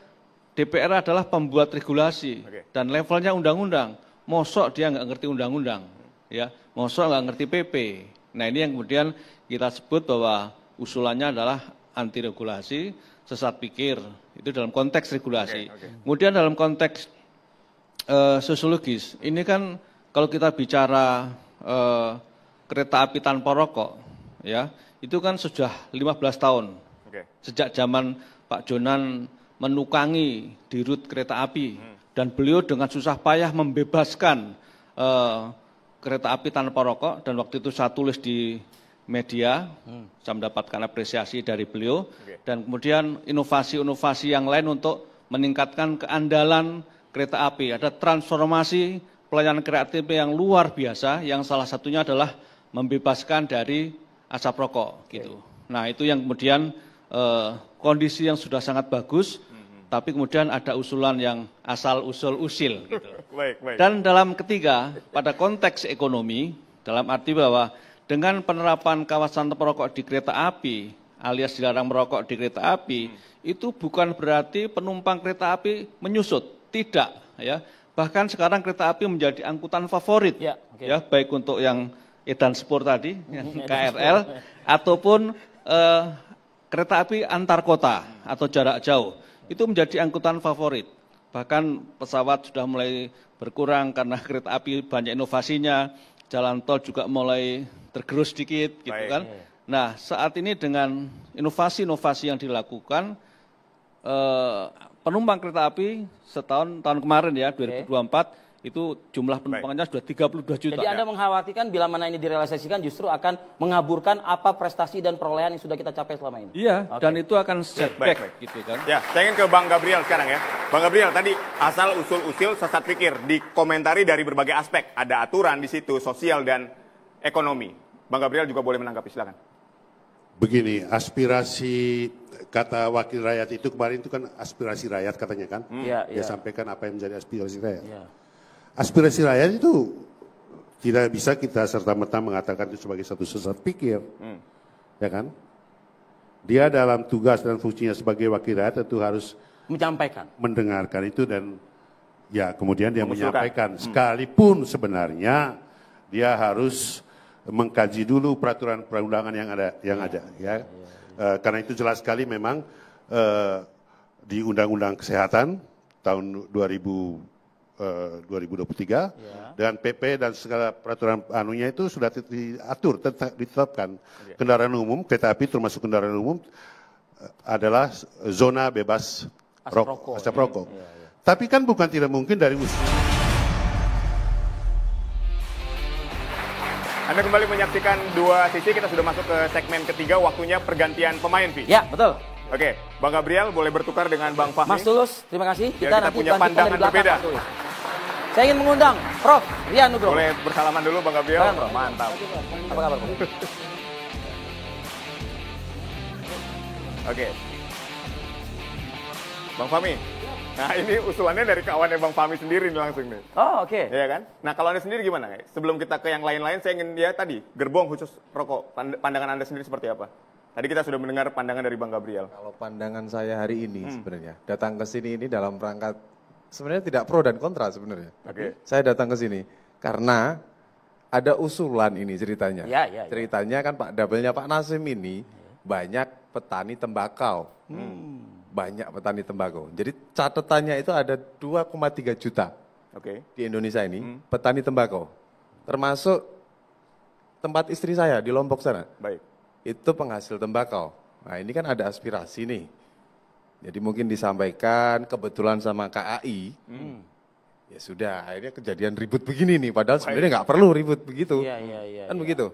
DPR adalah pembuat regulasi dan levelnya undang-undang. Mosok dia nggak ngerti undang-undang, ya. Mosok nggak ngerti PP. Nah, ini yang kemudian kita sebut bahwa usulannya adalah anti regulasi, sesat pikir. Itu dalam konteks regulasi. Kemudian dalam konteks sosiologis, ini kan kalau kita bicara kereta api tanpa rokok, ya, itu kan sudah 15 tahun. Sejak zaman Pak Jonan menukangi di rut kereta api dan beliau dengan susah payah membebaskan kereta api tanpa rokok, dan waktu itu saya tulis di media, saya mendapatkan apresiasi dari beliau, dan kemudian inovasi-inovasi yang lain untuk meningkatkan keandalan kereta api. Ada transformasi pelayanan kreatif yang luar biasa, yang salah satunya adalah membebaskan dari asap rokok, gitu. Nah, itu yang kemudian kondisi yang sudah sangat bagus, tapi kemudian ada usulan yang asal usul usil, gitu. Dan dalam ketiga, pada konteks ekonomi, dalam arti bahwa dengan penerapan kawasan tanpa rokok di kereta api, alias dilarang merokok di kereta api, itu bukan berarti penumpang kereta api menyusut, tidak, ya. Bahkan sekarang kereta api menjadi angkutan favorit, ya, baik untuk yang edan sport tadi, yang KRL, ataupun kereta api antar kota atau jarak jauh. Itu menjadi angkutan favorit. Bahkan pesawat sudah mulai berkurang karena kereta api banyak inovasinya, jalan tol juga mulai tergerus sedikit, gitu kan. Nah, saat ini dengan inovasi-inovasi yang dilakukan, penumpang kereta api tahun kemarin ya, 2024, itu jumlah penumpangnya sudah 32 juta. Jadi Anda mengkhawatirkan bila mana ini direalisasikan justru akan mengaburkan apa prestasi dan perolehan yang sudah kita capai selama ini? Iya, dan itu akan setback gitu kan. Ya, saya ingin ke Bang Gabriel sekarang ya. Bang Gabriel, tadi asal usul-usul sesat pikir dikomentari dari berbagai aspek. Ada aturan di situ, sosial dan ekonomi. Bang Gabriel juga boleh menanggapi, silakan. Begini, aspirasi kata wakil rakyat itu kemarin itu kan aspirasi rakyat katanya kan. Dia sampaikan apa yang menjadi aspirasi rakyat. Aspirasi rakyat itu tidak bisa kita serta-merta mengatakan itu sebagai satu sesat pikir. Ya kan? Dia dalam tugas dan fungsinya sebagai wakil rakyat itu harus menyampaikan, mendengarkan itu dan ya kemudian dia menyampaikan. Sekalipun sebenarnya dia harus mengkaji dulu peraturan perundangan yang ada ya. Karena itu jelas sekali memang di Undang-Undang Kesehatan tahun 2023 dan PP dan segala peraturan anunya itu sudah diatur, ditetapkan kendaraan umum, kereta api termasuk kendaraan umum adalah zona bebas asap rokok. Tapi kan bukan tidak mungkin dari Anda kembali menyaksikan dua sisi, kita sudah masuk ke segmen ketiga, waktunya pergantian pemain, Vi. Ya, betul. Oke, Bang Gabriel boleh bertukar dengan Bang Fahmi. Mas Tulus, terima kasih. Kita nanti punya pandangan berbeda. Saya ingin mengundang Prof. Rian Nugroho. Boleh bersalaman dulu Bang Gabriel. Mantap. Apa kabar, Prof? Oke. Bang Fahmi. Nah ini usulannya dari kawannya Bang Fahmi sendiri nih langsung nih. Oh oke. Iya kan? Nah kalau Anda sendiri gimana? Sebelum kita ke yang lain-lain, saya ingin tadi, gerbong khusus rokok. Pandangan Anda sendiri seperti apa? Tadi kita sudah mendengar pandangan dari Bang Gabriel. Kalau pandangan saya hari ini sebenarnya, datang ke sini ini dalam rangka, sebenarnya tidak pro dan kontra sebenarnya. Oke. Saya datang ke sini karena ada usulan ini ceritanya. Ceritanya kan double-nya Pak Nasim ini banyak petani tembakau. Banyak petani tembakau. Jadi catatannya itu ada 2,3 juta di Indonesia ini petani tembakau. Termasuk tempat istri saya di Lombok sana. Baik. Itu penghasil tembakau. Nah ini kan ada aspirasi nih. Jadi mungkin disampaikan kebetulan sama KAI. Ya sudah, akhirnya kejadian ribut begini nih. Padahal sebenarnya nggak perlu ribut begitu. Kan begitu.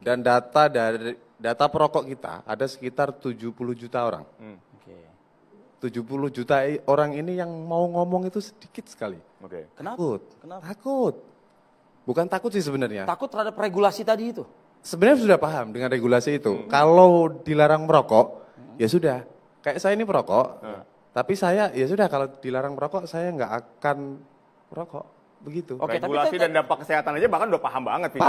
Dan data perokok kita ada sekitar 70 juta orang. 70 juta orang ini yang mau ngomong itu sedikit sekali. Kenapa? Takut. Bukan takut sih sebenarnya. Takut terhadap regulasi tadi itu? Sebenarnya sudah paham dengan regulasi itu. Kalau dilarang merokok, ya sudah. Kayak saya ini perokok, tapi saya ya sudah kalau dilarang merokok saya nggak akan merokok. Begitu. Regulasi dan dampak kesehatan aja bahkan udah paham banget.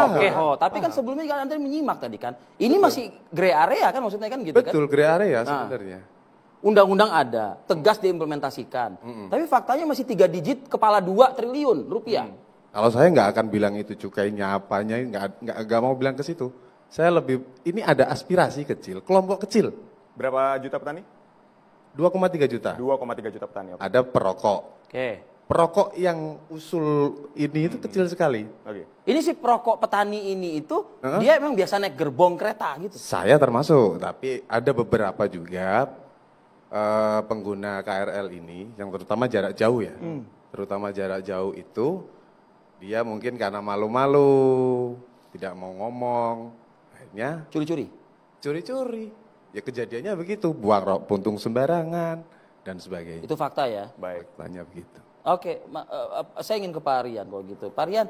Tapi kan sebelumnya kan Anda menyimak tadi kan. Ini masih gray area kan maksudnya kan gitu kan? Betul, gray area sebenarnya. Undang-undang ada, tegas diimplementasikan. Tapi faktanya masih 3 digit kepala 2 triliun rupiah. Kalau saya nggak akan bilang itu cukainya apanya, nggak mau bilang ke situ. Saya lebih, ini ada aspirasi kecil, kelompok kecil. Berapa juta petani? 2,3 juta. 2,3 juta petani. Ada perokok. Perokok yang usul ini itu kecil sekali. Ini si perokok petani ini itu, dia emang biasa naik gerbong kereta gitu? Saya termasuk, tapi ada beberapa juga pengguna KRL ini, yang terutama jarak jauh ya. Terutama jarak jauh itu, dia mungkin karena malu-malu, tidak mau ngomong, akhirnya curi-curi. Ya kejadiannya begitu, buang puntung sembarangan dan sebagainya. Itu fakta ya? Baik. Faktanya begitu. Oke, saya ingin ke Pak Rian kalau gitu. Pak Rian,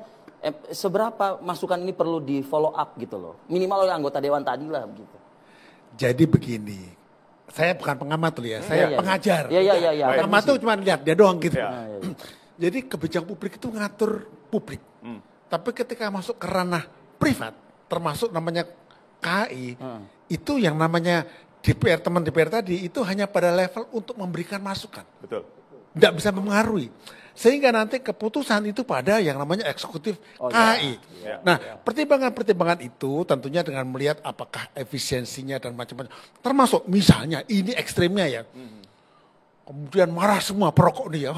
seberapa masukan ini perlu di follow up gitu loh? Minimal oleh anggota dewan tadi lah begitu. Jadi begini, saya bukan pengamat loh ya, saya pengajar. Iya. Pengamat tuh cuma lihat dia doang gitu. Jadi kebijakan publik itu ngatur publik. Tapi ketika masuk ke ranah privat, termasuk namanya KAI, itu yang namanya DPR, teman DPR tadi, itu hanya pada level untuk memberikan masukan. Betul. Tidak bisa mempengaruhi. Sehingga nanti keputusan itu pada yang namanya eksekutif KAI. Nah, pertimbangan-pertimbangan itu tentunya dengan melihat apakah efisiensinya dan macam-macam. Termasuk misalnya, ini ekstrimnya ya. Kemudian marah semua perokok nih ya,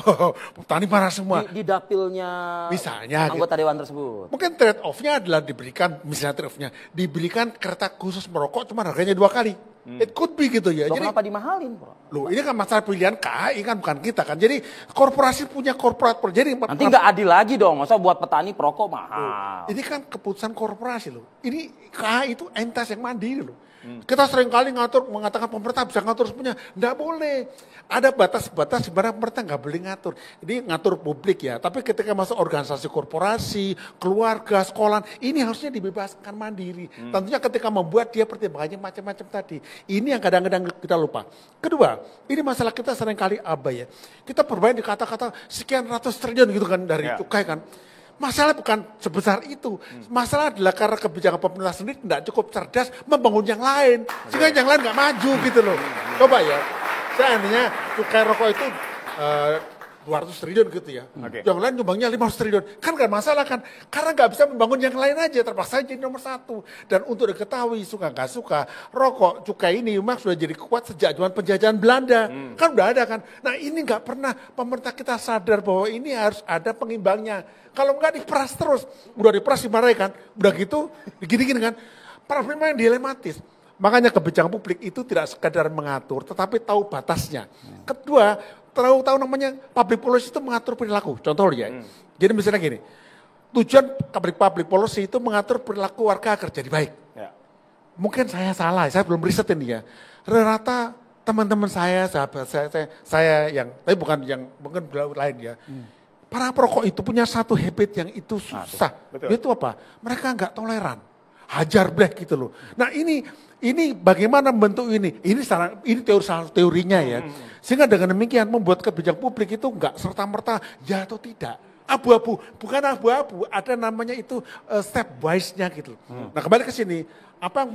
petani marah semua. Di dapilnya misalnya, anggota dewan tersebut. Mungkin trade off-nya adalah diberikan, misalnya trade off-nya, diberikan kereta khusus merokok cuma harganya 2 kali. It could be gitu ya. Loh, Jadi kenapa dimahalin, Bro? Loh, ini kan masalah pilihan KAI kan, bukan kita kan. Jadi korporasi punya korporat. Jadi nanti nggak adil lagi dong. Masa buat petani perokok mahal. Ini kan keputusan korporasi loh. Ini KAI itu entes yang mandiri loh. Kita sering kali mengatakan pemerintah bisa ngatur semuanya. Nggak boleh. Ada batas-batas di mana pemerintah nggak boleh ngatur. Ini ngatur publik ya. Tapi ketika masuk organisasi korporasi, keluarga, sekolah, ini harusnya dibebaskan mandiri. Tentunya ketika membuat dia pertimbangannya macam-macam tadi. Ini yang kadang-kadang kita lupa. Kedua, ini masalah kita sering kali abai ya. Kita bermain di kata-kata sekian ratus triliun gitu kan dari cukai kan. Masalah bukan sebesar itu. Masalah adalah karena kebijakan pemerintah sendiri tidak cukup cerdas membangun yang lain. Sehingga yang lain nggak maju gitu loh. Coba ya, seandainya cukai rokok itu 200 triliun gitu ya. Yang lain nyumbangnya 500 triliun. Kan gak masalah kan. Karena nggak bisa membangun yang lain aja. Terpaksa jadi nomor 1. Dan untuk diketahui suka nggak suka, rokok cukai ini memang sudah jadi kuat sejak zaman penjajahan Belanda. Kan udah ada kan. Nah ini nggak pernah pemerintah kita sadar bahwa ini harus ada pengimbangnya. Kalau nggak diperas terus, udah diperas dimarahin kan, udah gitu, gini-gini kan. Problemnya yang dilematis. Makanya kebijakan publik itu tidak sekadar mengatur, tetapi tahu batasnya. Kedua, tahu namanya public policy itu mengatur perilaku. Contoh ya, jadi misalnya gini, tujuan public policy itu mengatur perilaku warga agar jadi baik. Mungkin saya salah, saya belum riset ini ya. Rata-rata teman-teman saya, sahabat saya yang, tapi bukan yang mungkin lain ya. Para perokok itu punya satu habit yang itu susah. Itu apa? Mereka nggak toleran. Hajar bleh gitu loh. Nah ini bagaimana membentuk ini? Ini teorinya ya. Sehingga dengan demikian membuat kebijakan publik itu nggak serta-merta ya atau tidak. Abu-abu, bukan abu-abu, ada namanya itu step wise-nya gitu. Nah kembali ke sini, apa yang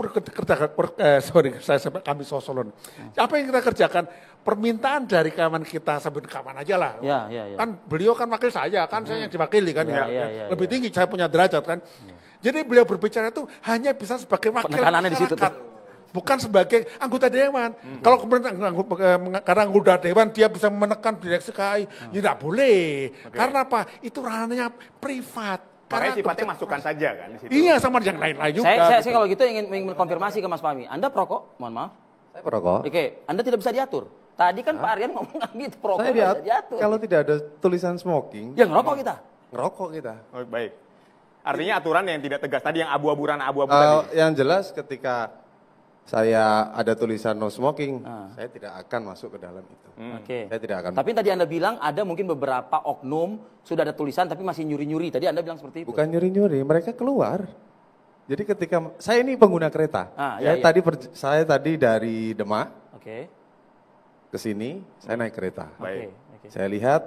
kami Sosolon. Apa yang kita kerjakan? Permintaan dari kawan kita, sebut kawan aja lah. Ya. Kan beliau kan wakil saya, kan saya yang diwakili kan. Lebih tinggi, saya punya derajat kan. Jadi beliau berbicara itu hanya bisa sebagai wakil masyarakat. Bukan sebagai anggota dewan. Kalau kemudian karena anggota dewan dia bisa menekan direksi KAI, ya tidak boleh. Karena apa? Itu ranahnya privat. Makanya sifatnya masukan saja kan di situ. Iya, sama yang lain-lain juga. Saya kalau gitu ingin mengkonfirmasi ke Mas Fahmi. Anda perokok? Mohon maaf. Saya perokok. Oke, Anda tidak bisa diatur. Tadi kan Pak Aryan ngomong gitu, perokok tidak bisa diatur. Kalau tidak ada tulisan smoking. Ya ngerokok kita. Ngerokok kita. Oh, baik. Artinya aturan yang tidak tegas tadi, yang abu-abu tadi. Yang jelas ketika saya ada tulisan no smoking, saya tidak akan masuk ke dalam itu. Saya tidak akan. Tapi tadi Anda bilang ada mungkin beberapa oknum sudah ada tulisan tapi masih nyuri-nyuri. Tadi Anda bilang seperti itu. Bukan nyuri-nyuri, mereka keluar. Jadi ketika saya ini pengguna kereta, saya tadi dari Demak ke sini, saya naik kereta. Saya lihat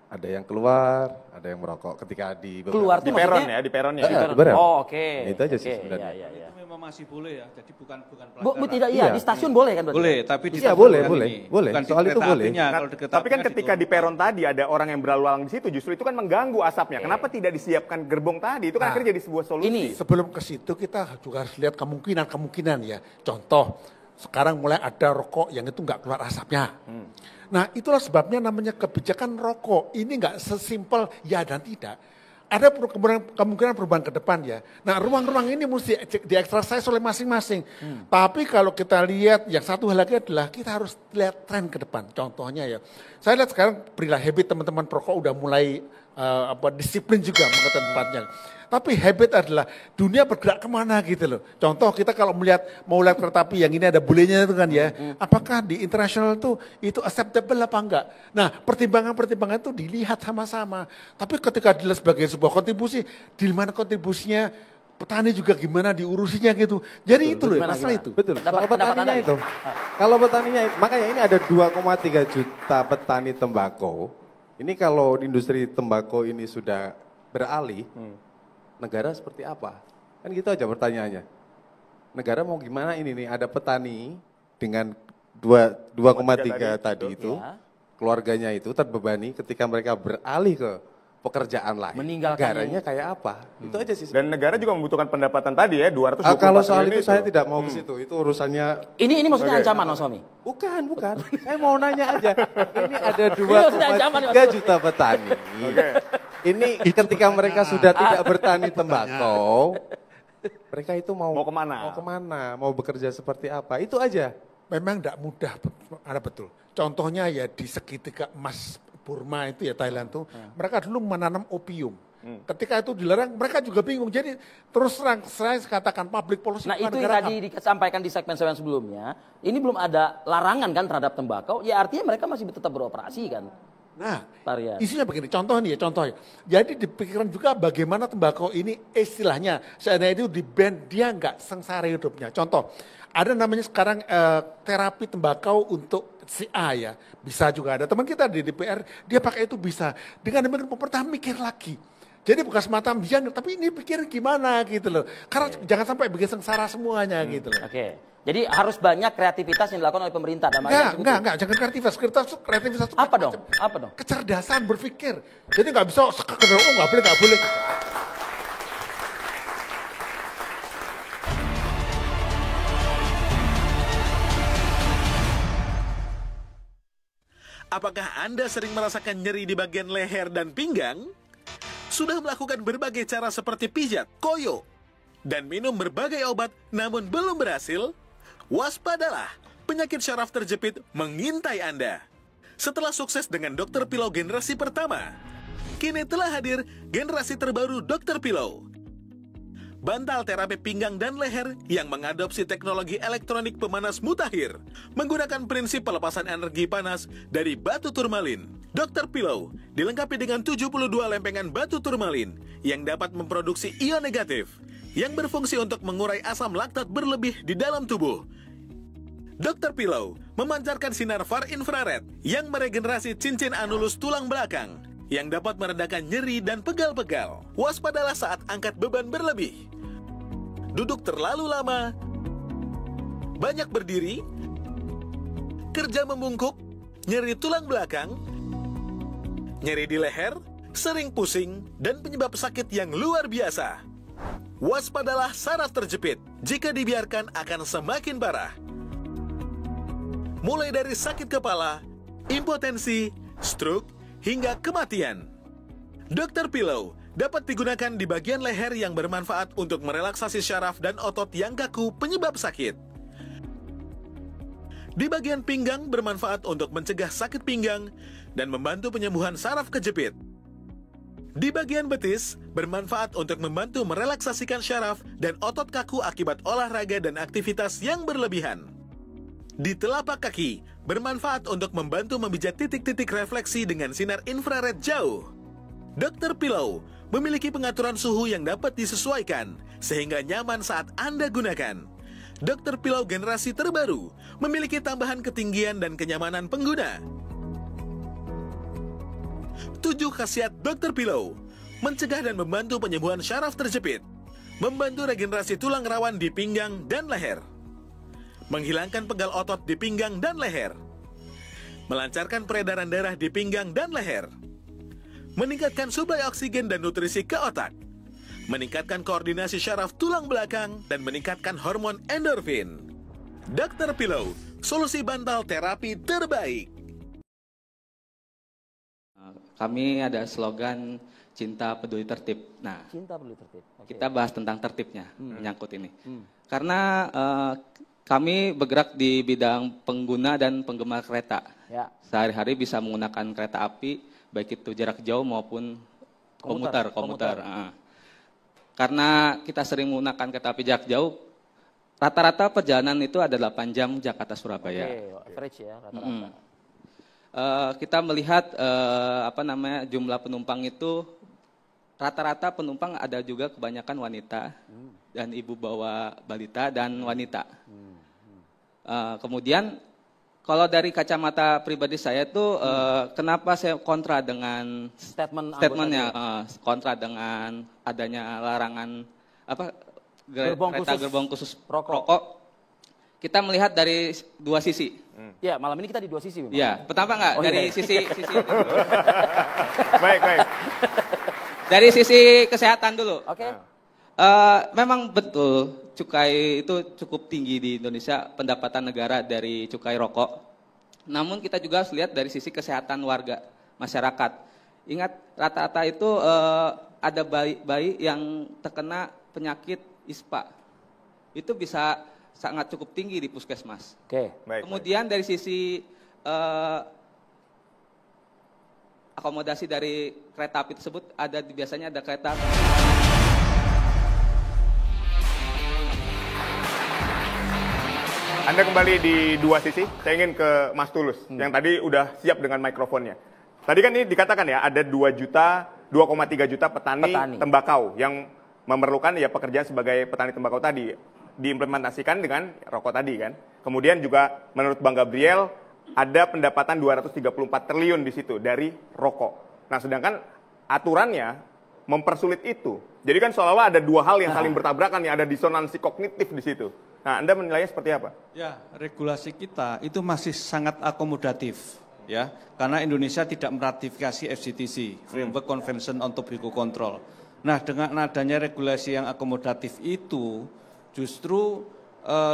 ada yang keluar, ada yang merokok ketika di keluar di peron ya, di peron ya. Oh, oke. Itu aja sih sebenarnya. Itu memang masih boleh ya, jadi bukan pelanggaran. Tidak, iya, di stasiun boleh kan berarti? Boleh, tapi di stasiun boleh. Soal itu boleh. Tapi kan ketika di peron tadi ada orang yang berlalu lalang di situ, justru itu kan mengganggu asapnya. Kenapa tidak disiapkan gerbong tadi? Itu kan akhirnya jadi sebuah solusi. Ini sebelum ke situ kita juga harus lihat kemungkinan ya. Contoh, sekarang mulai ada rokok yang itu nggak keluar asapnya. Nah itulah sebabnya namanya kebijakan rokok. Ini nggak sesimpel ya dan tidak. Ada kemungkinan perubahan ke depan ya. Nah ruang-ruang ini mesti dieksersis oleh masing-masing. Tapi kalau kita lihat yang satu hal lagi adalah kita harus lihat tren ke depan. Contohnya ya, saya lihat sekarang perilaku habit teman-teman perokok udah mulai disiplin juga mengenai tempatnya. Tapi habit adalah dunia bergerak kemana gitu loh. Contoh kita kalau mau lihat kereta api yang ini ada bulenya itu kan ya. Apakah di internasional itu acceptable apa enggak? Nah pertimbangan-pertimbangan itu dilihat sama-sama. Tapi ketika dilihat sebagai sebuah kontribusi, di mana kontribusinya petani juga gimana diurusinya gitu. Jadi itu loh masalah itu. Betul. Kalau petaninya itu. Kalau petaninya itu, makanya ini ada 2,3 juta petani tembakau. Ini kalau industri tembakau ini sudah beralih, negara seperti apa? Kan gitu aja pertanyaannya. Negara mau gimana ini nih, ada petani dengan 2,3 tadi itu, keluarganya itu terbebani ketika mereka beralih ke pekerjaan lain. Negaranya kayak apa? Itu aja sih. Dan negara juga membutuhkan pendapatan tadi ya, 224 kalau soal itu saya tidak mau ke situ, itu urusannya. Ini maksudnya ancaman Mas Fahmi? Bukan. Saya mau nanya aja. Ini ada 2,3 juta petani. Ini ketika mereka sudah tidak bertani tembakau, Mereka itu mau kemana? Mau kemana? Mau bekerja seperti apa? Itu aja. Memang tidak mudah, ada betul. Contohnya ya di segitiga emas Burma itu ya Thailand tuh, mereka dulu menanam opium. Ketika itu dilarang, mereka juga bingung. Jadi terus terang saya katakan public policy. Nah itu yang tadi disampaikan di segmen sebelumnya, ini belum ada larangan kan terhadap tembakau, ya artinya mereka masih tetap beroperasi kan. Nah, Tarian. isunya begini, contoh nih ya, contohnya. Jadi dipikirkan juga bagaimana tembakau ini istilahnya, seandainya itu di-ban, dia nggak sengsara hidupnya. Contoh, ada namanya sekarang terapi tembakau untuk si A ya, bisa juga ada. Teman kita di DPR, dia pakai itu bisa. Dengan demikian pemerintah mikir lagi. Jadi bukan semata dia, tapi ini pikir gimana gitu loh. Karena jangan sampai bikin sengsara semuanya gitu loh. Oke. Jadi harus banyak kreativitas yang dilakukan oleh pemerintah. Enggak, jangan kreativitas itu apa dong? Apa dong? Kecerdasan berpikir. Jadi nggak bisa sekedar nggak boleh. Apakah Anda sering merasakan nyeri di bagian leher dan pinggang? Sudah melakukan berbagai cara seperti pijat, koyo, dan minum berbagai obat namun belum berhasil? Waspadalah, penyakit syaraf terjepit mengintai Anda. Setelah sukses dengan Dr. Pillow generasi pertama, kini telah hadir generasi terbaru Dr. Pillow. Bantal terapi pinggang dan leher yang mengadopsi teknologi elektronik pemanas mutakhir, menggunakan prinsip pelepasan energi panas dari batu turmalin. Dr. Pillow dilengkapi dengan 72 lempengan batu turmalin yang dapat memproduksi ion negatif yang berfungsi untuk mengurai asam laktat berlebih di dalam tubuh. Dr. Pillow memancarkan sinar far infrared yang meregenerasi cincin anulus tulang belakang yang dapat meredakan nyeri dan pegal-pegal. Waspadalah saat angkat beban berlebih, duduk terlalu lama, banyak berdiri, kerja membungkuk, nyeri tulang belakang, nyeri di leher, sering pusing, dan penyebab sakit yang luar biasa. Waspadalah saraf terjepit. Jika dibiarkan akan semakin parah. Mulai dari sakit kepala, impotensi, stroke, hingga kematian. Dr. Pillow dapat digunakan di bagian leher yang bermanfaat untuk merelaksasi syaraf dan otot yang kaku penyebab sakit. Di bagian pinggang bermanfaat untuk mencegah sakit pinggang dan membantu penyembuhan saraf kejepit. Di bagian betis bermanfaat untuk membantu merelaksasikan syaraf dan otot kaku akibat olahraga dan aktivitas yang berlebihan. Di telapak kaki bermanfaat untuk membantu memijat titik-titik refleksi dengan sinar infrared jauh. Dr. Pillow memiliki pengaturan suhu yang dapat disesuaikan sehingga nyaman saat Anda gunakan. Dr. Pillow generasi terbaru memiliki tambahan ketinggian dan kenyamanan pengguna. 7 khasiat Dr. Pillow: mencegah dan membantu penyembuhan syaraf terjepit, membantu regenerasi tulang rawan di pinggang dan leher, menghilangkan pegal otot di pinggang dan leher, melancarkan peredaran darah di pinggang dan leher, meningkatkan suplai oksigen dan nutrisi ke otak, meningkatkan koordinasi syaraf tulang belakang, dan meningkatkan hormon endorfin. Dr. Pillow, solusi bantal terapi terbaik. Kami ada slogan cinta peduli tertib. Nah, cinta peduli tertib. Okay. Kita bahas tentang tertibnya, menyangkut ini. Karena kami bergerak di bidang pengguna dan penggemar kereta. Ya. Sehari-hari bisa menggunakan kereta api, baik itu jarak jauh maupun komuter. Karena kita sering menggunakan kereta api jarak jauh, rata-rata perjalanan itu ada 8 jam Jakarta-Surabaya. Oke, average ya rata-rata. Kita melihat jumlah penumpang itu rata-rata penumpang ada juga kebanyakan wanita dan ibu bawa balita dan wanita. Kemudian kalau dari kacamata pribadi saya itu kenapa saya kontra dengan statementnya, kontra dengan adanya larangan gerbong khusus rokok. Kita melihat dari 2 sisi. Ya, malam ini kita di 2 sisi. Ya, pertama dari sisi baik. Dari sisi kesehatan dulu. Oke. Memang betul cukai itu cukup tinggi di Indonesia, pendapatan negara dari cukai rokok. Namun kita juga harus lihat dari sisi kesehatan warga, masyarakat. Ingat rata-rata itu ada bayi yang terkena penyakit ISPA. Itu bisa sangat cukup tinggi di puskesmas. Kemudian dari sisi akomodasi dari kereta api tersebut biasanya ada kereta. Anda kembali di dua sisi. Saya ingin ke Mas Tulus yang tadi udah siap dengan mikrofonnya. Tadi kan ini dikatakan ya ada 2,3 juta petani tembakau yang memerlukan ya pekerjaan sebagai petani tembakau tadi diimplementasikan dengan rokok tadi kan. Kemudian juga menurut Bang Gabriel ada pendapatan 234 triliun di situ dari rokok. Nah, sedangkan aturannya mempersulit itu. Jadi kan seolah-olah ada dua hal yang saling bertabrakan, yang ada disonansi kognitif di situ. Nah, Anda menilainya seperti apa? Ya, regulasi kita itu masih sangat akomodatif, ya, karena Indonesia tidak meratifikasi FCTC, Framework Convention on Tobacco Control. Nah, dengan adanya regulasi yang akomodatif itu, justru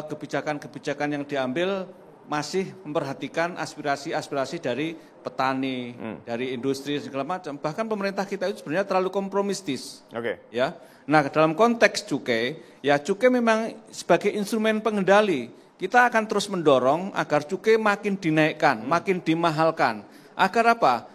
kebijakan-kebijakan yang diambil masih memperhatikan aspirasi-aspirasi dari petani, dari industri segala macam. Bahkan pemerintah kita itu sebenarnya terlalu kompromistis. Ya. Nah, dalam konteks cukai, ya cukai memang sebagai instrumen pengendali. Kita akan terus mendorong agar cukai makin dinaikkan, makin dimahalkan. Agar apa?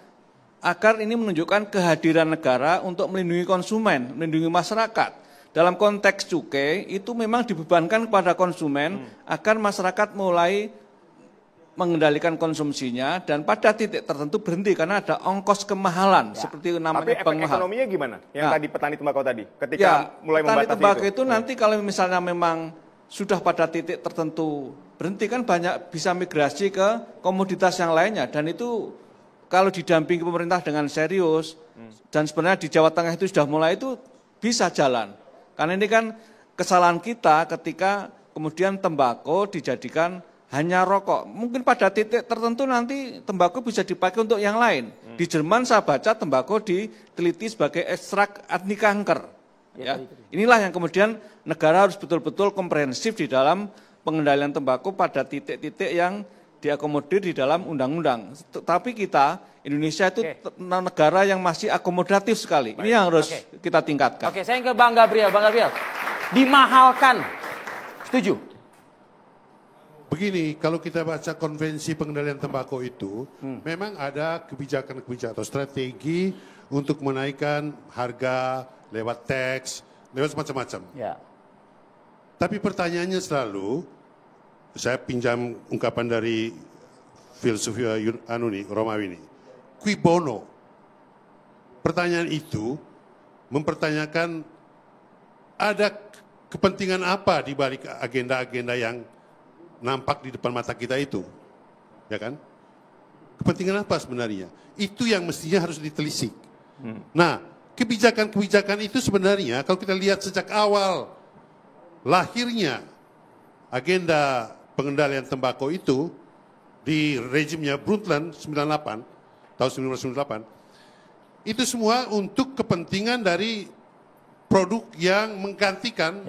Agar ini menunjukkan kehadiran negara untuk melindungi konsumen, melindungi masyarakat. Dalam konteks cukai itu memang dibebankan kepada konsumen agar masyarakat mulai mengendalikan konsumsinya dan pada titik tertentu berhenti karena ada ongkos kemahalan seperti namanya bank mahal. Tapi efek ekonominya gimana? Yang tadi petani tembakau tadi ketika mulai membatasi petani tembakau itu nanti kalau misalnya memang sudah pada titik tertentu berhenti kan banyak bisa migrasi ke komoditas yang lainnya dan itu kalau didampingi pemerintah dengan serius dan sebenarnya di Jawa Tengah itu sudah mulai itu bisa jalan. Karena ini kan kesalahan kita ketika kemudian tembakau dijadikan hanya rokok. Mungkin pada titik tertentu nanti tembakau bisa dipakai untuk yang lain. Di Jerman saya baca tembakau diteliti sebagai ekstrak anti kanker. Ya. Inilah yang kemudian negara harus betul-betul komprehensif di dalam pengendalian tembakau pada titik-titik yang diakomodir di dalam undang-undang. Tapi kita, Indonesia itu negara yang masih akomodatif sekali. Ini yang harus kita tingkatkan. Oke, saya ke Bang Gabriel. Bang Gabriel, dimahalkan. Setuju? Begini, kalau kita baca konvensi pengendalian tembakau itu, memang ada kebijakan-kebijakan atau strategi untuk menaikkan harga lewat teks, lewat macam-macam. Ya. Tapi pertanyaannya selalu, saya pinjam ungkapan dari filsuf Romawi ini, qui bono? Pertanyaan itu mempertanyakan ada kepentingan apa di balik agenda-agenda yang nampak di depan mata kita itu, ya kan? Kepentingan apa sebenarnya? Itu yang mestinya harus ditelisik. Nah, kebijakan-kebijakan itu sebenarnya kalau kita lihat sejak awal lahirnya agenda pengendalian tembakau itu di rejimnya Brundtland 98 tahun 1998 itu semua untuk kepentingan dari produk yang menggantikan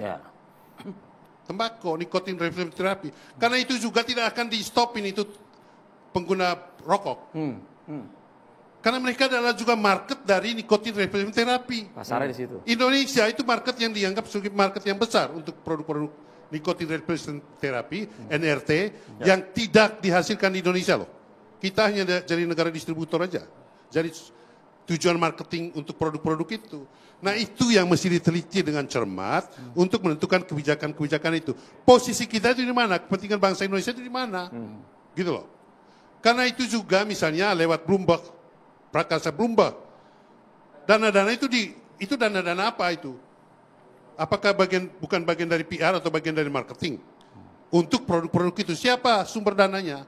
tembakau, nikotin replacement therapy. Karena itu juga tidak akan di-stopin itu pengguna rokok. Karena mereka adalah juga market dari nikotin replacement therapy. Pasarnya di situ. Indonesia itu market yang dianggap sebagai market yang besar untuk produk-produk nikotin replacement therapy, NRT, yang tidak dihasilkan di Indonesia loh. Kita hanya jadi negara distributor aja. Jadi tujuan marketing untuk produk-produk itu. Nah itu yang mesti diteliti dengan cermat untuk menentukan kebijakan-kebijakan itu. Posisi kita itu di mana? Kepentingan bangsa Indonesia itu di mana? Gitu loh. Karena itu juga misalnya lewat Bloomberg, prakarsa Bloomberg. Dana-dana itu dana-dana apa itu? Apakah bukan bagian dari PR atau bagian dari marketing? Untuk produk-produk itu siapa sumber dananya?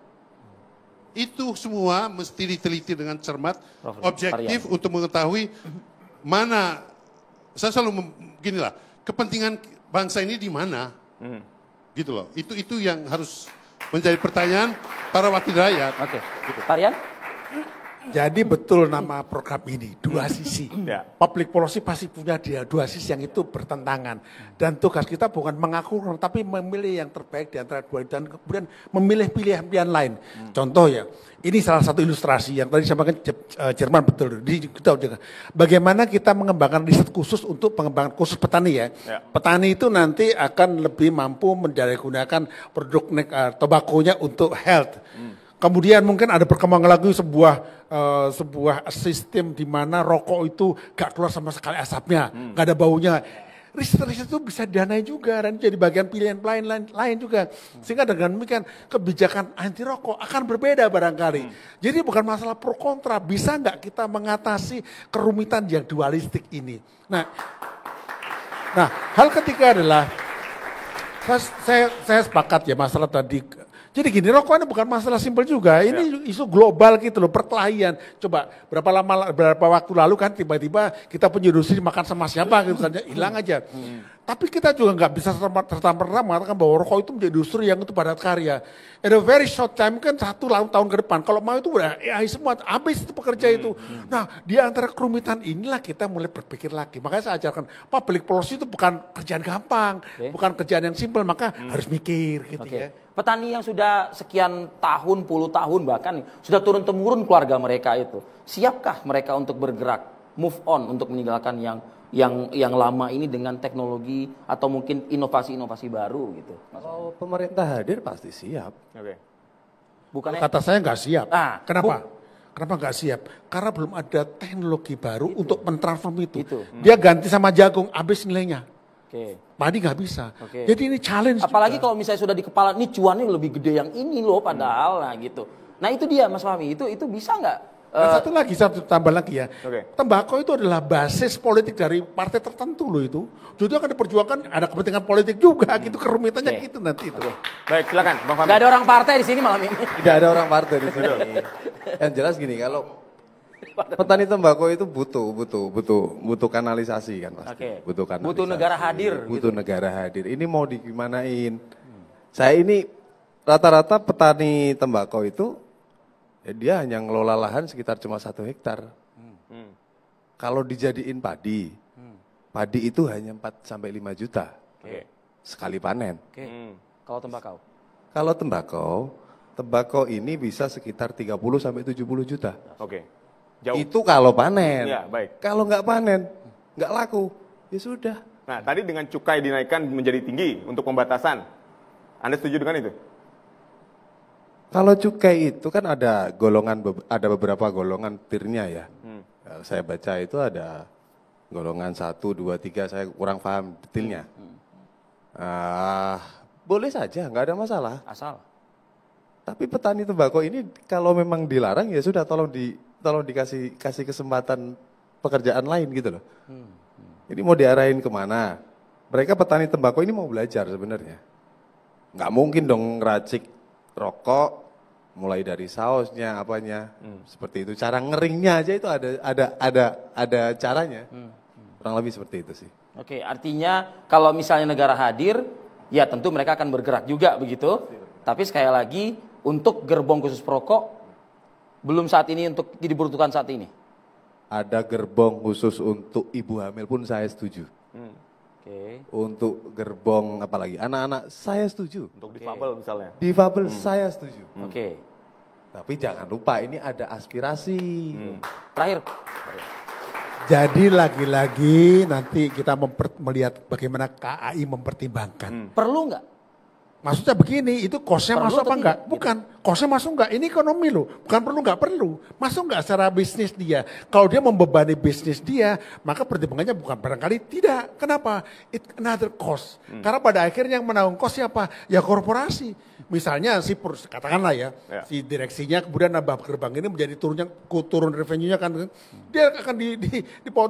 Itu semua mesti diteliti dengan cermat, objektif untuk mengetahui mana. Saya selalu beginilah, kepentingan bangsa ini di mana, gitu loh. Itu yang harus menjadi pertanyaan para wakil rakyat. Oke, gitu. Pak Rian? Jadi betul nama program ini, dua sisi. Public policy pasti punya dua sisi yang itu bertentangan. Dan tugas kita bukan mengaku, tapi memilih yang terbaik di antara dua dan kemudian memilih pilihan-pilihan lain. Contoh ya, ini salah satu ilustrasi yang tadi disampaikan Jerman betul. Kita juga bagaimana kita mengembangkan riset khusus untuk pengembangan khusus petani ya. Petani itu nanti akan lebih mampu gunakan produk tobakonya untuk health. Kemudian mungkin ada perkembangan lagi sebuah sistem di mana rokok itu gak keluar sama sekali asapnya, gak ada baunya. Riset-riset itu bisa didanai juga dan jadi bagian pilihan lain juga. Sehingga dengan demikian kebijakan anti rokok akan berbeda barangkali. Jadi bukan masalah pro kontra, bisa nggak kita mengatasi kerumitan yang dualistik ini. Nah hal ketiga adalah saya sepakat ya masalah tadi. Jadi gini, rokok ini bukan masalah simpel juga. Ini isu global gitu loh, perkelahian. Coba berapa waktu lalu kan tiba-tiba kita punya industri makan sama siapa gitu kan, hilang aja. Tapi kita juga nggak bisa serta-merta mengatakan bahwa rokok itu menjadi industri yang itu padat karya. In a very short time kan 1 tahun ke depan. Kalau mau itu udah AI semua, habis itu pekerja itu. Nah di antara kerumitan inilah kita mulai berpikir lagi. Makanya saya ajarkan public policy itu bukan kerjaan gampang, bukan kerjaan yang simpel, maka harus mikir gitu ya. Petani yang sudah sekian tahun, puluh tahun bahkan sudah turun-temurun keluarga mereka itu, siapkah mereka untuk bergerak, move on untuk meninggalkan yang lama ini dengan teknologi atau mungkin inovasi-inovasi baru gitu? Kalau pemerintah hadir pasti siap. Bukannya kata saya nggak siap. Kenapa? Kenapa nggak siap? Karena belum ada teknologi baru untuk mentransform itu. Dia ganti sama jagung, habis nilainya. Padi nggak bisa. Jadi ini challenge. Apalagi juga. kalau misalnya sudah di kepala, nih cuannya lebih gede yang ini loh padahal nah gitu. Nah itu dia Mas Fahmi, itu bisa nggak? Satu tambah lagi ya. Tembakau itu adalah basis politik dari partai tertentu loh itu. Jadi akan diperjuangkan ada kepentingan politik juga gitu, kerumitannya gitu nanti itu. Baik, silakan Bang Fahmi. Nggak ada orang partai di sini malam ini. Tidak ada orang partai di sini. Yang jelas gini, kalau petani tembakau itu butuh kanalisasi kan pasti. Butuh kanalisasi. Butuh negara hadir. Butuh negara hadir. Ini mau digimanain? Saya ini rata-rata petani tembakau itu ya dia hanya ngelola lahan sekitar cuma 1 hektar. Kalau dijadiin padi itu hanya 4 sampai 5 juta sekali panen. Kalau tembakau? Kalau tembakau ini bisa sekitar 30 sampai 70 juta. Jauh. Itu kalau panen. Ya, baik. Kalau nggak panen, nggak laku, ya sudah. Nah, tadi dengan cukai dinaikkan menjadi tinggi untuk pembatasan, Anda setuju dengan itu? Kalau cukai itu kan ada beberapa golongan tirnya ya. Saya baca itu ada golongan 1, 2, 3, saya kurang paham detailnya. Boleh saja, nggak ada masalah. Asal. Tapi petani tembakau ini kalau memang dilarang ya sudah tolong dikasih kesempatan pekerjaan lain gitu loh. Ini mau diarahin kemana? Mereka petani tembakau ini mau belajar sebenarnya. Nggak mungkin dong ngeracik rokok mulai dari sausnya apanya seperti itu. Cara ngeringnya aja itu ada caranya. Kurang lebih seperti itu sih. Oke, artinya kalau misalnya negara hadir, ya tentu mereka akan bergerak juga begitu. Tapi sekali lagi untuk gerbong khusus perokok belum saat ini untuk dibutuhkan saat ini. Ada gerbong khusus untuk ibu hamil pun saya setuju. Untuk gerbong apalagi anak-anak saya setuju. Untuk difabel misalnya. Difabel saya setuju. Tapi jangan lupa ini ada aspirasi. Terakhir. Jadi lagi-lagi nanti kita melihat bagaimana KAI mempertimbangkan. Perlu nggak? Maksudnya begini, itu cost-nya masuk apa enggak? Bukan, cost-nya masuk enggak? Ini ekonomi loh, bukan perlu enggak perlu. Masuk enggak secara bisnis dia? Kalau dia membebani bisnis dia, maka pertimbangannya bukan barangkali tidak. Kenapa? It another cost. Karena pada akhirnya yang menanggung cost siapa? Ya korporasi. Misalnya katakanlah ya, si direksinya kemudian nambah gerbang ini menjadi turun revenue-nya kan. Dia akan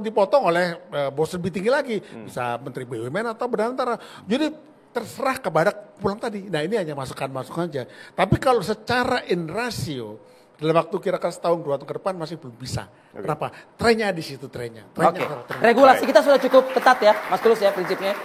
dipotong oleh bos lebih tinggi lagi. Bisa Menteri BUMN atau Bendahara. Jadi terserah kepada pulang tadi. Nah ini hanya masukan-masukan aja. Tapi kalau secara in ratio, dalam waktu kira-kira setahun 2 tahun ke depan masih belum bisa. Kenapa? Trennya di situ trennya. Regulasi kita sudah cukup ketat ya, Mas Tulus ya prinsipnya.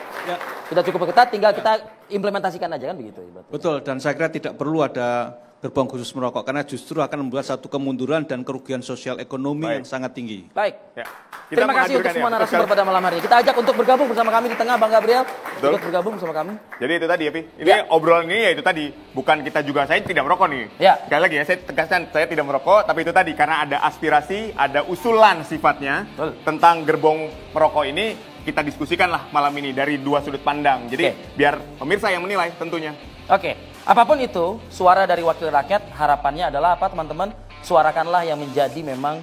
Sudah cukup ketat, tinggal kita implementasikan aja kan begitu. Betul, dan saya kira tidak perlu ada gerbong khusus merokok, karena justru akan membuat satu kemunduran dan kerugian sosial ekonomi yang sangat tinggi. Baik. Ya. Terima kasih untuk semua narasumber pada malam hari ini. Kita ajak untuk bergabung bersama kami di tengah, Bang Gabriel. Ikut bergabung bersama kami. Jadi itu tadi ya, Pi. Ini obrolan ini ya itu tadi. Bukan kita juga, saya tidak merokok nih. Ya. Sekali lagi ya, saya tegaskan, saya tidak merokok. Tapi itu tadi, karena ada aspirasi, ada usulan sifatnya tentang gerbong merokok ini, kita diskusikanlah malam ini dari dua sudut pandang. Jadi biar pemirsa yang menilai tentunya. Oke. Apapun itu, suara dari wakil rakyat, harapannya adalah apa teman-teman? Suarakanlah yang menjadi memang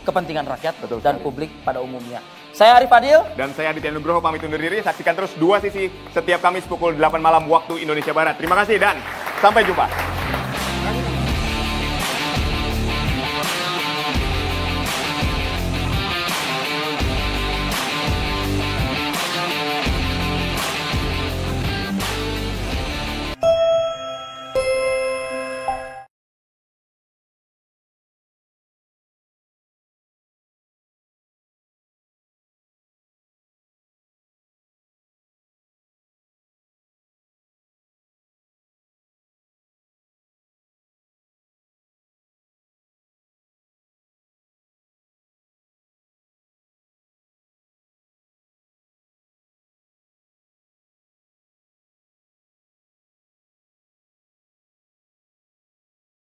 kepentingan rakyat dan publik pada umumnya. Saya Arif Fadil. Dan saya Aditya Nugroho pamit undur diri. Saksikan terus Dua Sisi setiap Kamis pukul 8 malam waktu Indonesia Barat. Terima kasih dan sampai jumpa.